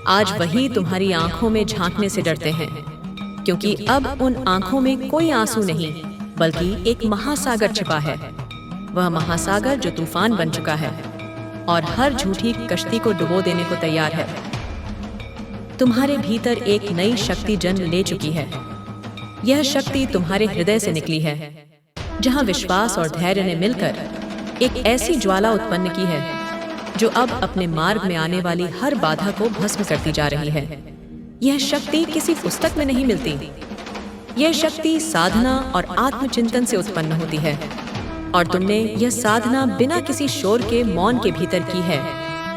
[SPEAKER 1] आज वही तुम्हारी आंखों में झांकने से डरते हैं, क्योंकि अब उन आंखों में कोई आंसू नहीं, बल्कि एक महासागर छिपा है। वह महासागर जो तूफान बन चुका है और हर झूठी कश्ती को डुबो देने को तैयार है। तुम्हारे भीतर एक नई शक्ति जन्म ले चुकी है। यह शक्ति तुम्हारे हृदय से निकली है, जहां विश्वास और धैर्य ने मिलकर एक ऐसी ज्वाला उत्पन्न की है जो अब अपने मार्ग में आने वाली हर बाधा को भस्म करती जा रही है। यह शक्ति किसी पुस्तक में नहीं मिलती। यह शक्ति साधना और आत्मचिंतन से उत्पन्न होती है, और तुमने यह साधना बिना किसी शोर के मौन के भीतर की है।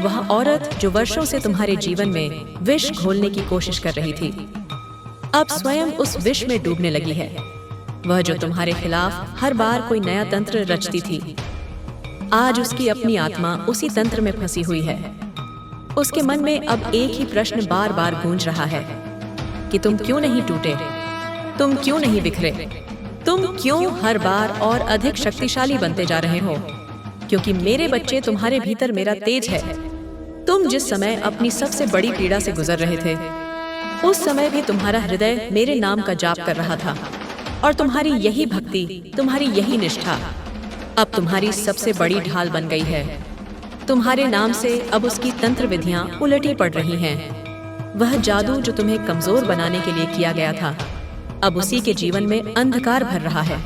[SPEAKER 1] वह औरत जो वर्षों से तुम्हारे जीवन में विष घोलने की कोशिश कर रही थी, अब स्वयं उस विष में डूबने लगी है। वह जो तुम्हारे खिलाफ हर बार कोई नया तंत्र रचती थी, आज उसकी अपनी आत्मा उसी तंत्र में फंसी हुई है। उसके मन में अब एक ही प्रश्न बार बार गूंज रहा है कि तुम क्यों नहीं टूटे, तुम क्यों नहीं बिखरे, तुम क्यों हर बार और अधिक शक्तिशाली बनते जा रहे हो। क्योंकि मेरे बच्चे, तुम्हारे भीतर मेरा तेज है। तुम जिस समय अपनी सबसे बड़ी पीड़ा से गुजर रहे थे, उस समय भी तुम्हारा हृदय मेरे नाम का जाप कर रहा था, और तुम्हारी यही भक्ति, तुम्हारी यही निष्ठा अब तुम्हारी सबसे बड़ी ढाल बन गई है। तुम्हारे नाम से अब उसकी तंत्र विधियां उलटी पड़ रही हैं। वह जादू जो तुम्हें कमजोर बनाने के लिए किया गया था, अब उसी के जीवन में अंधकार भर रहा है।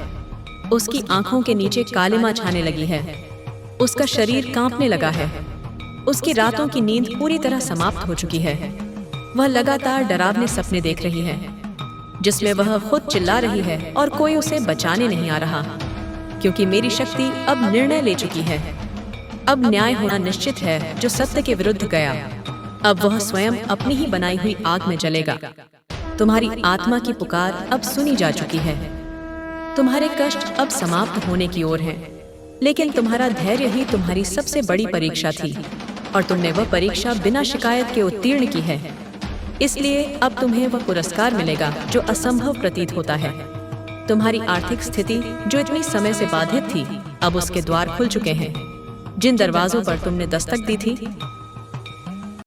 [SPEAKER 1] उसकी आंखों के नीचे कालिमा छाने लगी है। उसका शरीर कांपने लगा है। उसकी रातों की नींद पूरी तरह समाप्त हो चुकी है। वह लगातार डरावने सपने देख रही है, जिसमें वह खुद चिल्ला रही है और कोई उसे बचाने नहीं आ रहा, क्योंकि मेरी शक्ति अब निर्णय ले चुकी है। अब न्याय होना निश्चित है जो सत्य के विरुद्ध गया। अब वह स्वयं अपनी ही बनाई हुई आग में जलेगा। तुम्हारी आत्मा की पुकार अब सुनी जा चुकी है। तुम्हारे कष्ट अब समाप्त होने की ओर हैं, लेकिन तुम्हारा धैर्य ही तुम्हारी सबसे बड़ी परीक्षा थी, और तुमने वह परीक्षा बिना शिकायत के उत्तीर्ण की है। इसलिए अब तुम्हें वह पुरस्कार मिलेगा जो असंभव प्रतीत होता है। तुम्हारी आर्थिक स्थिति जो इतनी समय से बाधित थी, अब उसके द्वार खुल चुके हैं। जिन दरवाजों पर तुमने दस्तक दी थी,